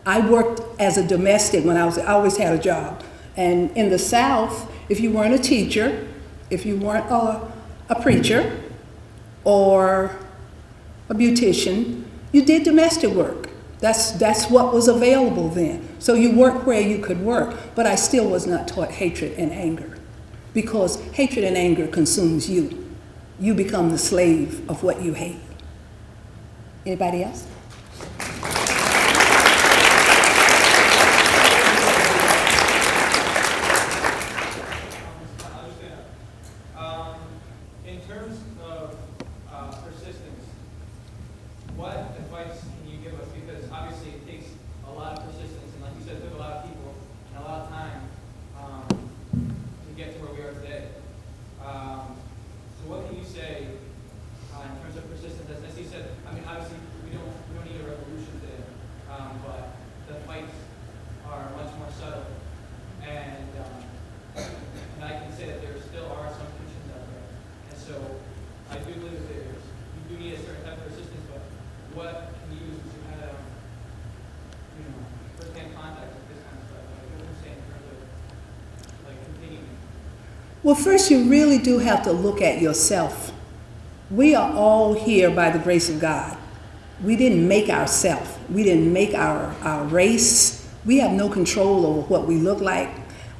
F: I worked as a domestic when I always had a job. And in the South, if you weren't a teacher, if you weren't a preacher or a beautician, you did domestic work. That's what was available then. So you worked where you could work, but I still was not taught hatred and anger, because hatred and anger consumes you. You become the slave of what you hate. Anybody else?
I: of persistence, what advice can you give us? Because obviously it takes a lot of persistence, and like you said, it took a lot of people and a lot of time to get to where we are today. So what can you say in terms of persistence? As you said, I mean, obviously we don't need a revolution today, but the fights are much more subtle, and I can say that there still are some Christians out there, and so I do believe that you do need a certain type of persistence. But what can you use to have, first-hand contact with this kind of stuff? Like what you're saying in terms of like continuing.
F: Well, first, you really do have to look at yourself. We are all here by the grace of God. We didn't make ourselves. We didn't make our race. We have no control over what we look like.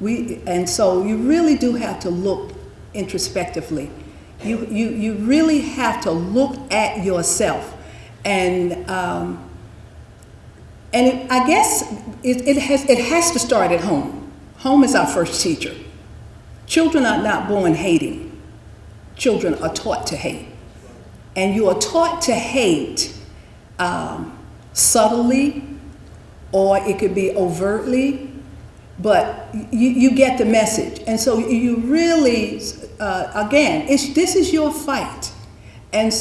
F: And so you really do have to look introspectively. You really have to look at yourself. And I guess it has to start at home. Home is our first teacher. Children are not born hating. Children are taught to hate. And you are taught to hate subtly, or it could be overtly, but you get the message. And so you really, again, this is your fight. And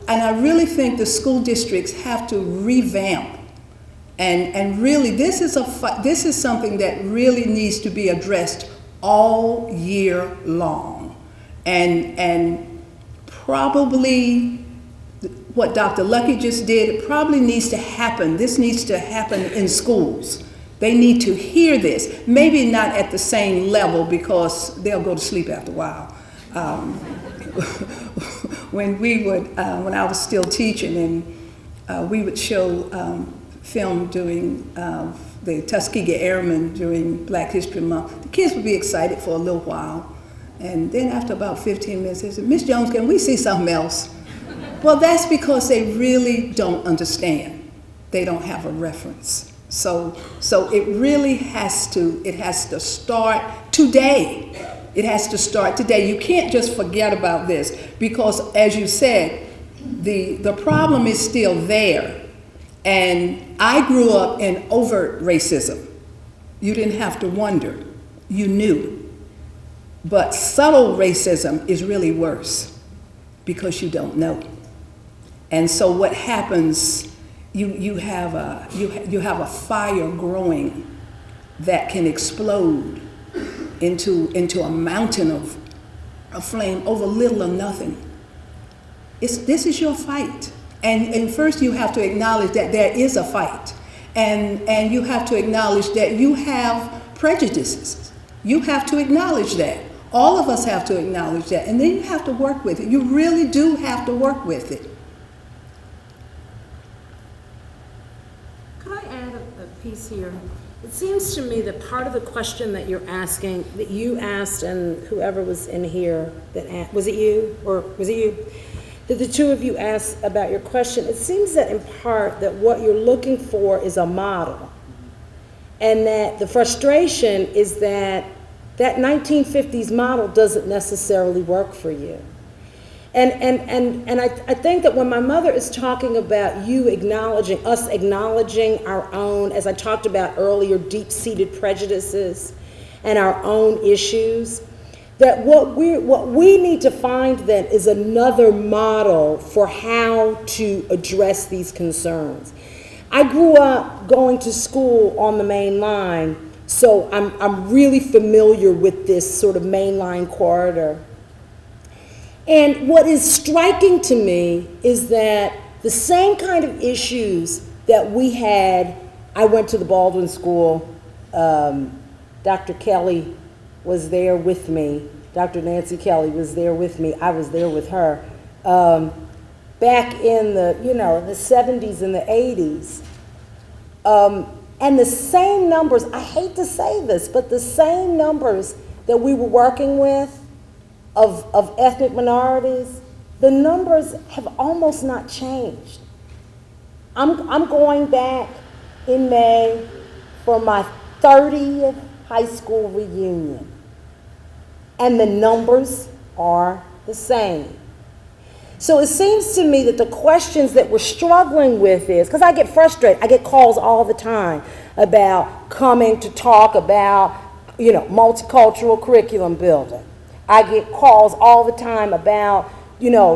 F: I really think the school districts have to revamp. And really, this is something that really needs to be addressed all year long. And probably what Dr. Lucky just did, it probably needs to happen. This needs to happen in schools. They need to hear this. Maybe not at the same level, because they'll go to sleep after a while. When I was still teaching, and we would show film during the Tuskegee Airmen during Black History Month, the kids would be excited for a little while. And then after about 15 minutes, they said, "Miss Jones, can we see something else?" Well, that's because they really don't understand. They don't have a reference. So it really has to start today. It has to start today. You can't just forget about this, because as you said, the problem is still there. And I grew up in overt racism. You didn't have to wonder. You knew. But subtle racism is really worse, because you don't know. And so what happens, you have a fire growing that can explode into a mountain of flame over little or nothing. This is your fight. And first you have to acknowledge that there is a fight. And you have to acknowledge that you have prejudices. You have to acknowledge that. All of us have to acknowledge that. And then you have to work with it. You really do have to work with it.
C: Could I add a piece here? It seems to me that part of the question that you're asking, that you asked, and whoever was in here, was it you? That the two of you asked about your question, it seems that in part that what you're looking for is a model. And that the frustration is that 1950s model doesn't necessarily work for you. And I think that when my mother is talking about you acknowledging, us acknowledging our own, as I talked about earlier, deep-seated prejudices and our own issues, that what we need to find then is another model for how to address these concerns. I grew up going to school on the main line, so I'm really familiar with this sort of mainline corridor. And what is striking to me is that the same kind of issues that we had, I went to the Baldwin School, Dr. Kelly was there with me, Dr. Nancy Kelly was there with me, I was there with her, back in the 70s and the 80s. And the same numbers, I hate to say this, but the same numbers that we were working with of ethnic minorities, the numbers have almost not changed. I'm going back in May for my 30th high school reunion, and the numbers are the same. So it seems to me that the questions that we're struggling with is, because I get frustrated, I get calls all the time about coming to talk about, multicultural curriculum building. I get calls all the time about,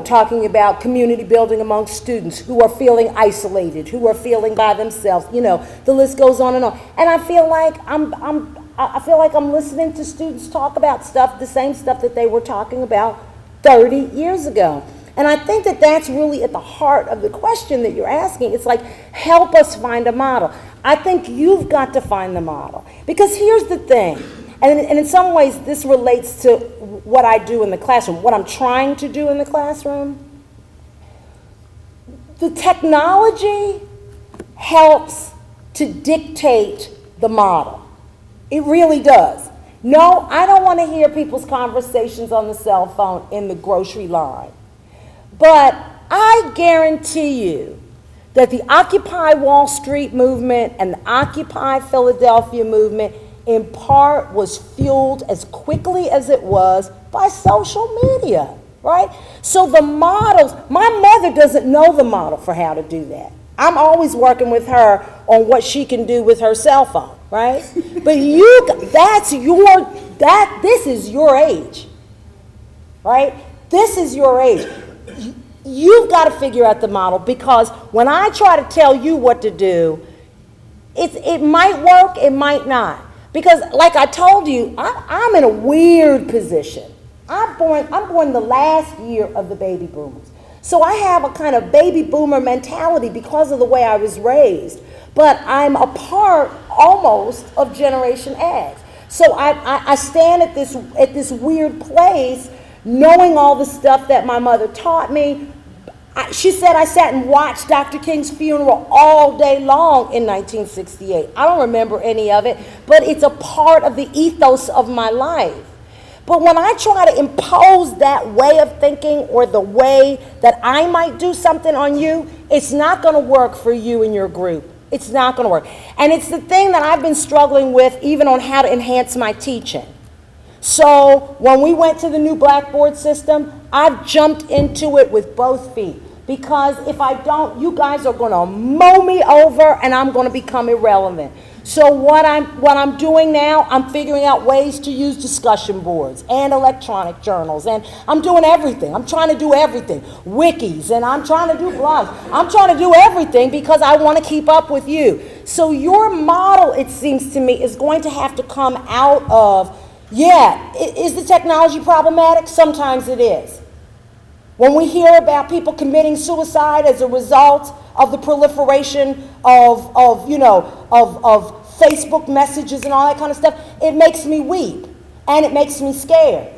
C: talking about community building among students who are feeling isolated, who are feeling by themselves, the list goes on. And I feel like I'm listening to students talk about stuff, the same stuff that they were talking about 30 years ago. And I think that that's really at the heart of the question that you're asking. It's like, help us find a model. I think you've got to find the model. Because here's the thing, and in some ways this relates to what I do in the classroom, what I'm trying to do in the classroom. The technology helps to dictate the model. It really does. No, I don't want to hear people's conversations on the cell phone in the grocery line. But I guarantee you that the Occupy Wall Street movement and the Occupy Philadelphia movement in part was fueled as quickly as it was by social media, right? So the models, my mother doesn't know the model for how to do that. I'm always working with her on what she can do with her cell phone, right? But this is your age, right? This is your age. You've got to figure out the model, because when I try to tell you what to do, it might work, it might not. Because like I told you, I'm in a weird position. I'm born the last year of the baby boomers. So I have a kind of baby boomer mentality because of the way I was raised. But I'm a part almost of Generation X. So I stand at this weird place, knowing all the stuff that my mother taught me. She said I sat and watched Dr. King's funeral all day long in 1968. I don't remember any of it, but it's a part of the ethos of my life. But when I try to impose that way of thinking or the way that I might do something on you, it's not going to work for you and your group. It's not going to work. And it's the thing that I've been struggling with even on how to enhance my teaching. So when we went to the new Blackboard system, I've jumped into it with both feet. Because if I don't, you guys are going to mow me over and I'm going to become irrelevant. So what I'm doing now, I'm figuring out ways to use discussion boards and electronic journals, and I'm doing everything. I'm trying to do everything. Wikis, and I'm trying to do blogs. I'm trying to do everything because I want to keep up with you. So your model, it seems to me, is going to have to come out of, is the technology problematic? Sometimes it is. When we hear about people committing suicide as a result of the proliferation of Facebook messages and all that kind of stuff, it makes me weep and it makes me scared.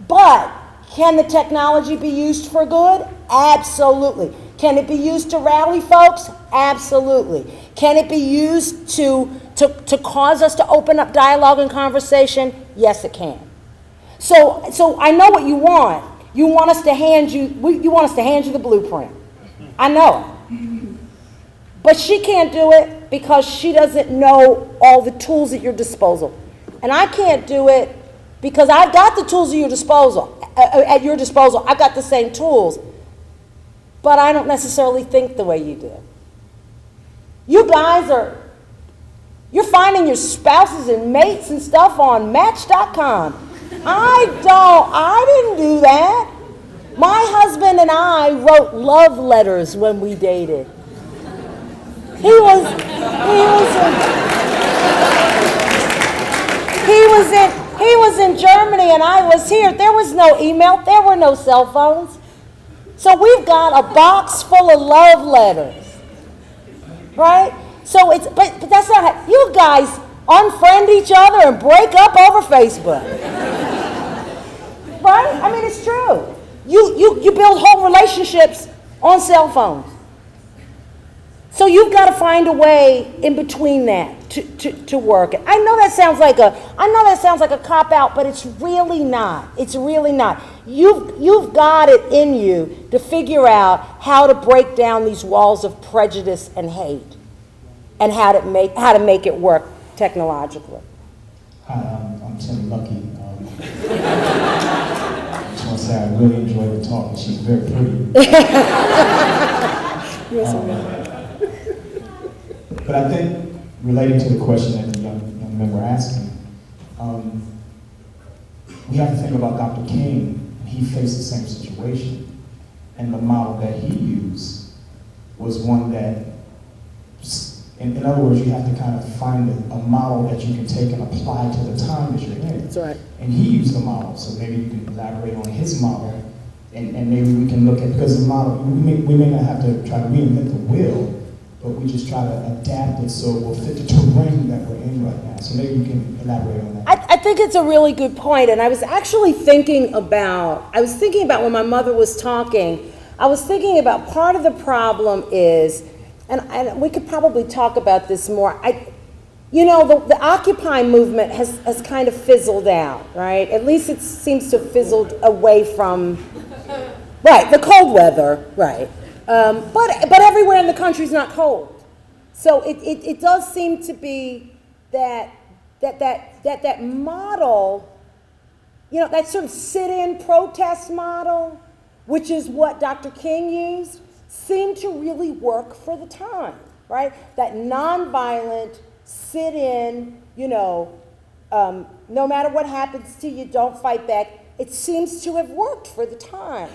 C: But can the technology be used for good? Absolutely. Can it be used to rally folks? Absolutely. Can it be used to cause us to open up dialogue and conversation? Yes, it can. So I know what you want. You want us to hand you the blueprint. I know. But she can't do it because she doesn't know all the tools at your disposal. And I can't do it because I've got the tools at your disposal. I've got the same tools. But I don't necessarily think the way you do. You guys you're finding your spouses and mates and stuff on Match.com. I didn't do that. My husband and I wrote love letters when we dated. He was in Germany and I was here. There was no email. There were no cell phones. So we've got a box full of love letters, right? So but that's not how you guys unfriend each other and break up over Facebook, right? I mean, it's true. You build whole relationships on cell phones. So you've got to find a way in between that to work. I know that sounds like a cop-out, but it's really not. It's really not. You've got it in you to figure out how to break down these walls of prejudice and hate, and how to make it work technologically.
G: Hi, I'm Tim Lucky. I just want to say I really enjoyed the talk, and she's very pretty. But I think, relating to the question that the young men were asking, we have to think about Dr. King. He faced the same situation, and the model that he used was one that, in other words, you have to kind of find a model that you can take and apply to the time that you're in.
C: That's right.
G: And he used the model, so maybe you can elaborate on his model, and maybe we can look at, because the model, we may not have to try to reinvent the wheel, but we just try to adapt it so it will fit the terrain that we're in right now. So maybe you can elaborate on that.
C: I think it's a really good point, and I was actually thinking about when my mother was talking, I was thinking about part of the problem is, and we could probably talk about this more, the Occupy movement has kind of fizzled out, right? At least it seems to have fizzled away from, right, the cold weather, right. But everywhere in the country is not cold. So it does seem to be that model, that sort of sit-in protest model, which is what Dr. King used, seemed to really work for the time, right? That nonviolent sit-in, no matter what happens to you, don't fight back. It seems to have worked for the time.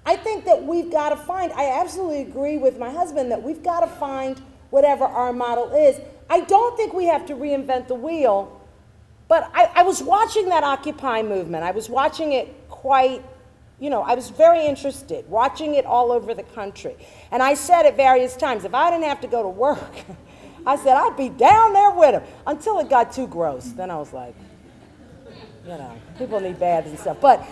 C: I think that we've got to find, I absolutely agree with my husband that we've got to find whatever our model is. I don't think we have to reinvent the wheel, but I was watching that Occupy movement. I was watching it quite, I was very interested, watching it all over the country. And I said at various times, if I didn't have to go to work, I said I'd be down there with them, until it got too gross. Then I was like, people need baths and stuff. But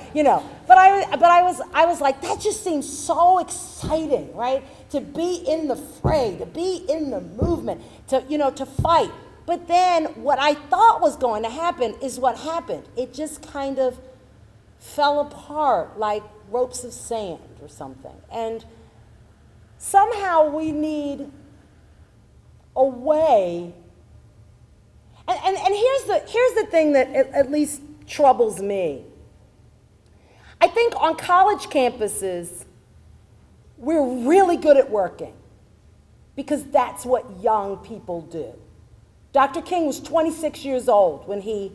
C: I was like, that just seems so exciting, right? To be in the fray, to be in the movement, to fight. But then what I thought was going to happen is what happened. It just kind of fell apart like ropes of sand or something. And somehow we need a way. And here's the thing that at least troubles me. I think on college campuses, we're really good at working because that's what young people do. Dr. King was 26 years old when he,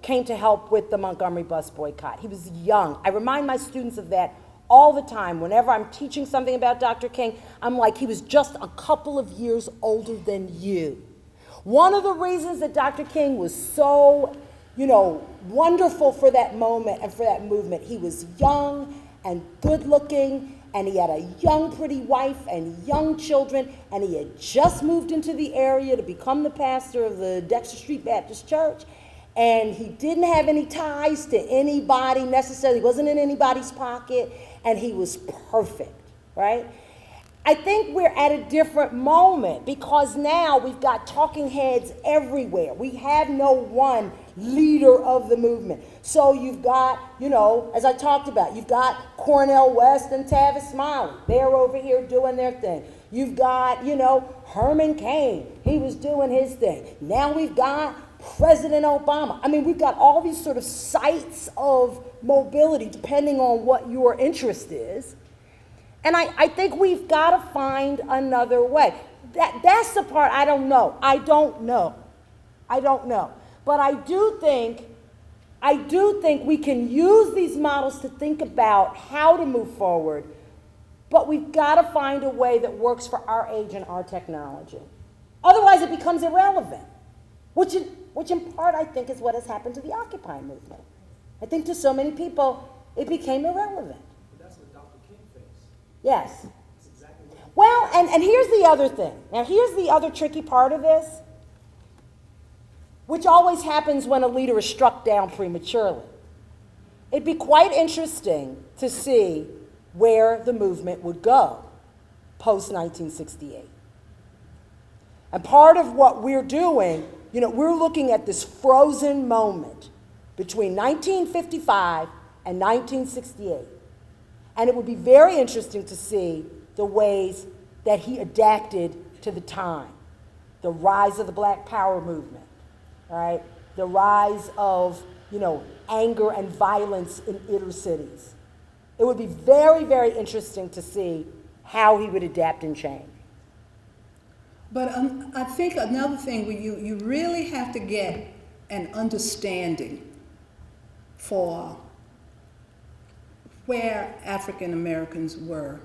C: came to help with the Montgomery bus boycott. He was young. I remind my students of that all the time. Whenever I'm teaching something about Dr. King, I'm like, he was just a couple of years older than you. One of the reasons that Dr. King was so, wonderful for that moment and for that movement, he was young and good looking, and he had a young, pretty wife and young children, and he had just moved into the area to become the pastor of the Dexter Street Baptist Church, and he didn't have any ties to anybody necessarily, he wasn't in anybody's pocket, and he was perfect, right? I think we're at a different moment because now we've got talking heads everywhere. We have no one leader of the movement. So you've got, as I talked about, you've got Cornel West and Tavis Smiley. They're over here doing their thing. You've got, Herman Cain. He was doing his thing. Now we've got President Obama. I mean, we've got all these sort of sites of mobility depending on what your interest is. And I think we've got to find another way. That's the part I don't know. I don't know. But I do think we can use these models to think about how to move forward, but we've got to find a way that works for our age and our technology. Otherwise it becomes irrelevant, which in part I think is what has happened to the Occupy movement. I think to so many people it became irrelevant. Yes. Well, and here's the other thing. Now, here's the other tricky part of this, which always happens when a leader is struck down prematurely. It'd be quite interesting to see where the movement would go post-1968. And part of what we're doing, we're looking at this frozen moment between 1955 and 1968. And it would be very interesting to see the ways that he adapted to the time. The rise of the Black Power movement, right? The rise of anger and violence in inner cities. It would be very, very interesting to see how he would adapt and change.
F: But I think another thing, you really have to get an understanding for where African Americans were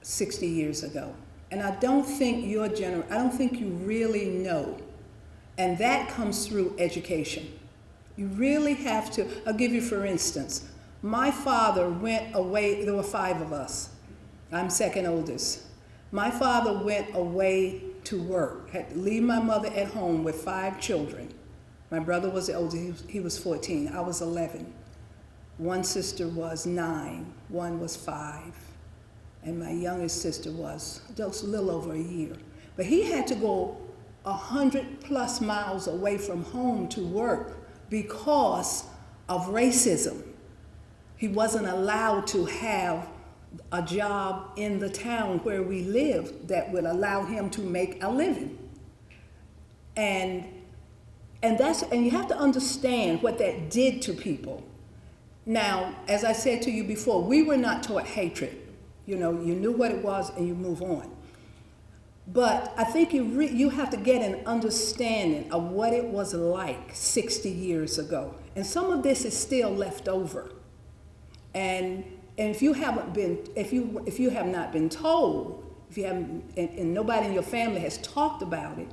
F: 60 years ago. And I don't think I don't think you really know. And that comes through education. You really have to. I'll give you for instance. My father went away, there were 5 of us. I'm second oldest. My father went away to work, had to leave my mother at home with 5 children. My brother was the oldest, he was 14, I was 11. One sister was 9, one was 5, and my youngest sister was just a little over a year. But he had to go 100+ miles away from home to work because of racism. He wasn't allowed to have a job in the town where we lived that would allow him to make a living. And you have to understand what that did to people. Now, as I said to you before, we were not taught hatred. You knew what it was and you move on. But I think you have to get an understanding of what it was like 60 years ago. And some of this is still left over. And if you haven't been, if you have not been told, if you haven't, and nobody in your family has talked about it,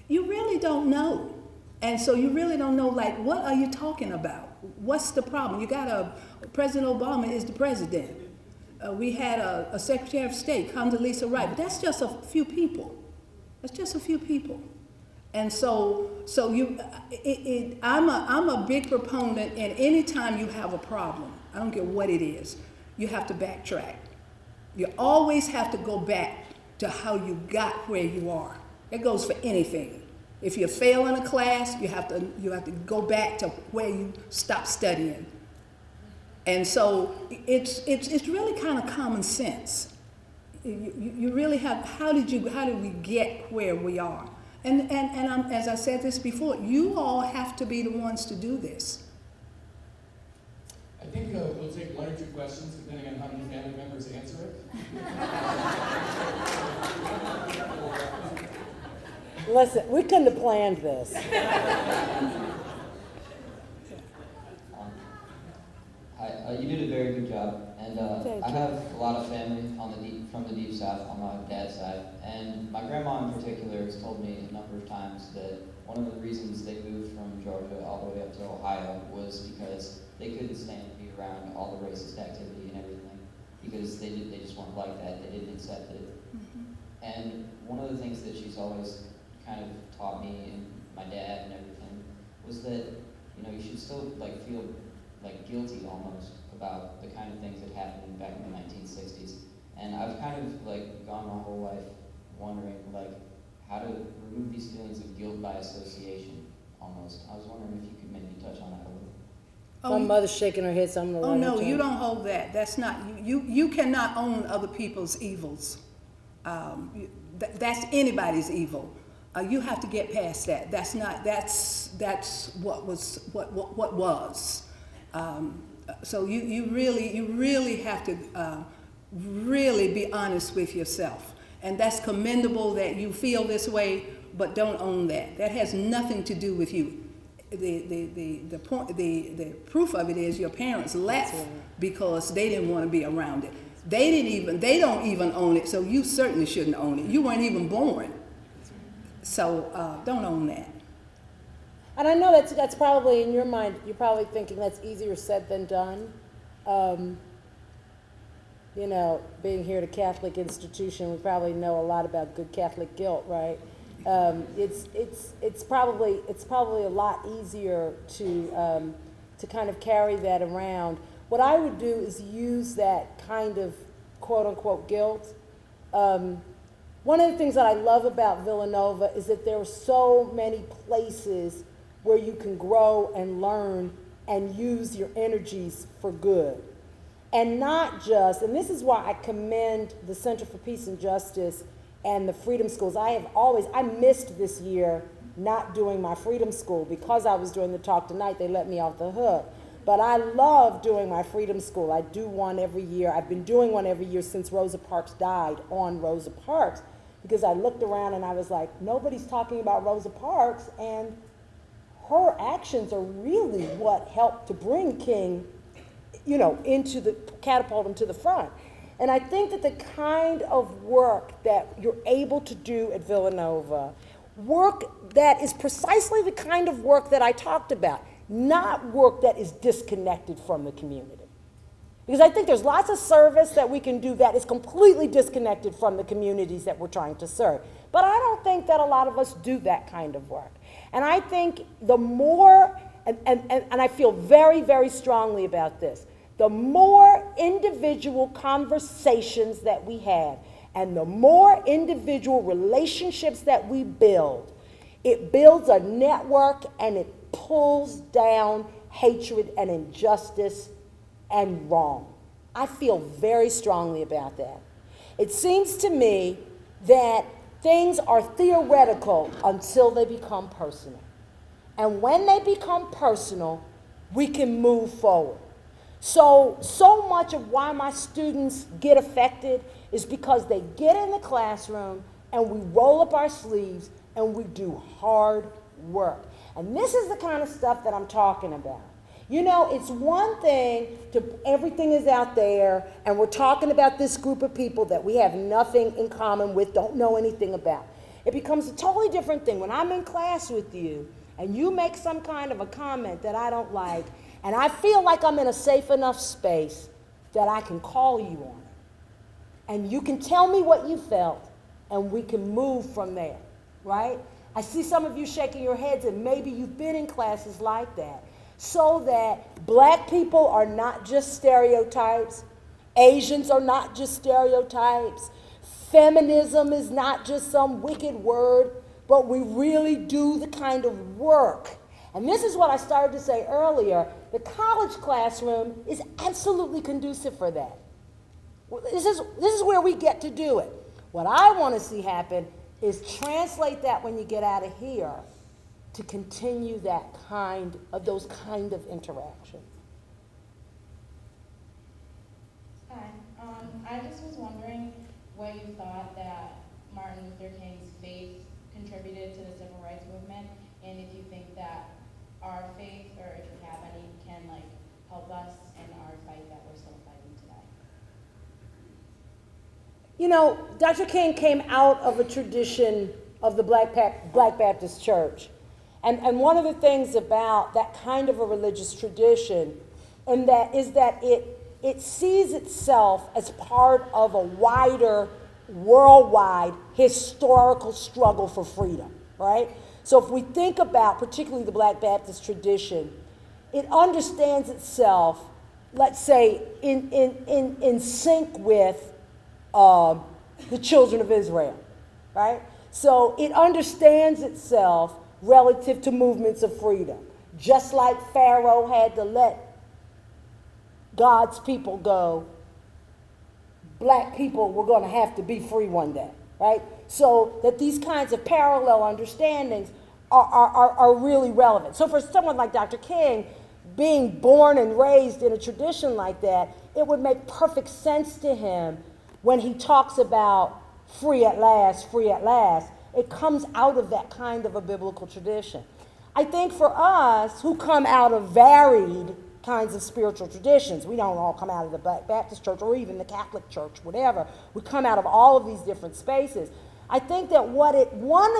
F: you really don't know. And so you really don't know, like, what are you talking about? What's the problem? You got President Obama is the president. We had a Secretary of State, Condoleezza Rice, but that's just a few people. That's just a few people. And I'm a big proponent, and anytime you have a problem, I don't care what it is, you have to backtrack. You always have to go back to how you got where you are. That goes for anything. If you fail in a class, you have to go back to where you stopped studying. And so it's really kind of common sense. You really have, how did we get where we are? And as I said this before, you all have to be the ones to do this.
J: I think we'll take 1 or 2 questions, depending on how many family members answer it.
C: Listen, we couldn't have planned this.
H: You did a very good job, and I have a lot of family from the deep south on my dad's side, and my grandma in particular has told me a number of times that one of the reasons they moved from Georgia all the way up to Ohio was because they couldn't stand to be around all the racist activity and everything, because they just weren't like that. They didn't accept it. Mm-hmm. And one of the things that she's always kind of taught me, and my dad and everything, was that you should still feel guilty almost about the kind of things that happened back in the 1960s. And I've kind of gone my whole life wondering how to remove these feelings of guilt by association almost. I was wondering if you could maybe touch on that a little.
C: My mother's shaking her head, so I'm going to
F: Oh no, you don't hold that. That's not, you cannot own other people's evils. That's anybody's evil. You have to get past that. That's what was. So you really have to really be honest with yourself. And that's commendable that you feel this way, but don't own that. That has nothing to do with you. The proof of it is your parents left because they didn't want to be around it. They don't even own it, so you certainly shouldn't own it. You weren't even born. So don't own that.
C: And I know that's probably in your mind, you're probably thinking that's easier said than done. Being here at a Catholic institution, we probably know a lot about good Catholic guilt, right? It's probably a lot easier to kind of carry that around. What I would do is use that kind of quote unquote guilt. One of the things that I love about Villanova is that there are so many places where you can grow and learn and use your energies for good. And not just, and this is why I commend the Center for Peace and Justice and the Freedom Schools. I missed this year not doing my Freedom School. Because I was doing the talk tonight, they let me off the hook. But I love doing my Freedom School. I do one every year. I've been doing one every year since Rosa Parks died on Rosa Parks, because I looked around and I was like, nobody's talking about Rosa Parks, and her actions are really what helped to bring King, catapult him to the front. And I think that the kind of work that you're able to do at Villanova, work that is precisely the kind of work that I talked about, not work that is disconnected from the community. Because I think there's lots of service that we can do that is completely disconnected from the communities that we're trying to serve. But I don't think that a lot of us do that kind of work. And I think the more, and I feel very, very strongly about this, the more individual conversations that we have and the more individual relationships that we build, it builds a network and it pulls down hatred and injustice and wrong. I feel very strongly about that. It seems to me that things are theoretical until they become personal. And when they become personal, we can move forward. So much of why my students get affected is because they get in the classroom and we roll up our sleeves and we do hard work. And this is the kind of stuff that I'm talking about. It's one thing to everything is out there and we're talking about this group of people that we have nothing in common with, don't know anything about. It becomes a totally different thing when I'm in class with you and you make some kind of a comment that I don't like, and I feel like I'm in a safe enough space that I can call you on it. And you can tell me what you felt, and we can move from there, right? I see some of you shaking your heads, and maybe you've been in classes like that. So that black people are not just stereotypes, Asians are not just stereotypes, feminism is not just some wicked word, but we really do the kind of work. And this is what I started to say earlier. The college classroom is absolutely conducive for that. This is where we get to do it. What I want to see happen is translate that when you get out of here to continue those kind of interactions.
K: Hi, I just was wondering what you thought that Martin Luther King's faith contributed to the civil rights movement, and if you think that our faith, or if you have any, can help us in our fight that we're still fighting today.
C: Dr. King came out of a tradition of the Black Baptist Church. And one of the things about that kind of a religious tradition is that it sees itself as part of a wider, worldwide, historical struggle for freedom, right? So if we think about particularly the Black Baptist tradition, it understands itself, let's say, in sync with the children of Israel, right? So it understands itself relative to movements of freedom. Just like Pharaoh had to let God's people go, black people were going to have to be free one day, right? So that these kinds of parallel understandings are really relevant. So for someone like Dr. King, being born and raised in a tradition like that, it would make perfect sense to him when he talks about free at last, free at last. It comes out of that kind of a biblical tradition. I think for us who come out of varied kinds of spiritual traditions, we don't all come out of the Baptist church or even the Catholic church, whatever. We come out of all of these different spaces. I think that one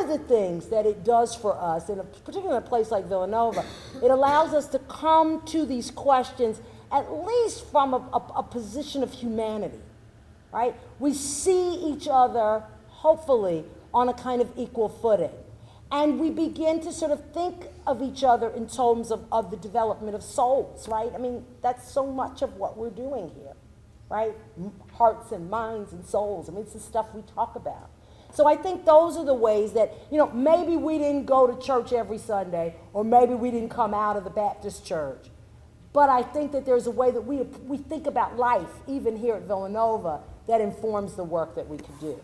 C: of the things that it does for us, particularly in a place like Villanova, it allows us to come to these questions at least from a position of humanity, right? We see each other, hopefully, on a kind of equal footing. And we begin to sort of think of each other in terms of the development of souls, right? I mean, that's so much of what we're doing here, right? Hearts and minds and souls. I mean, it's the stuff we talk about. So I think those are the ways that, maybe we didn't go to church every Sunday, or maybe we didn't come out of the Baptist church. But I think that there's a way that we think about life, even here at Villanova, that informs the work that we can do.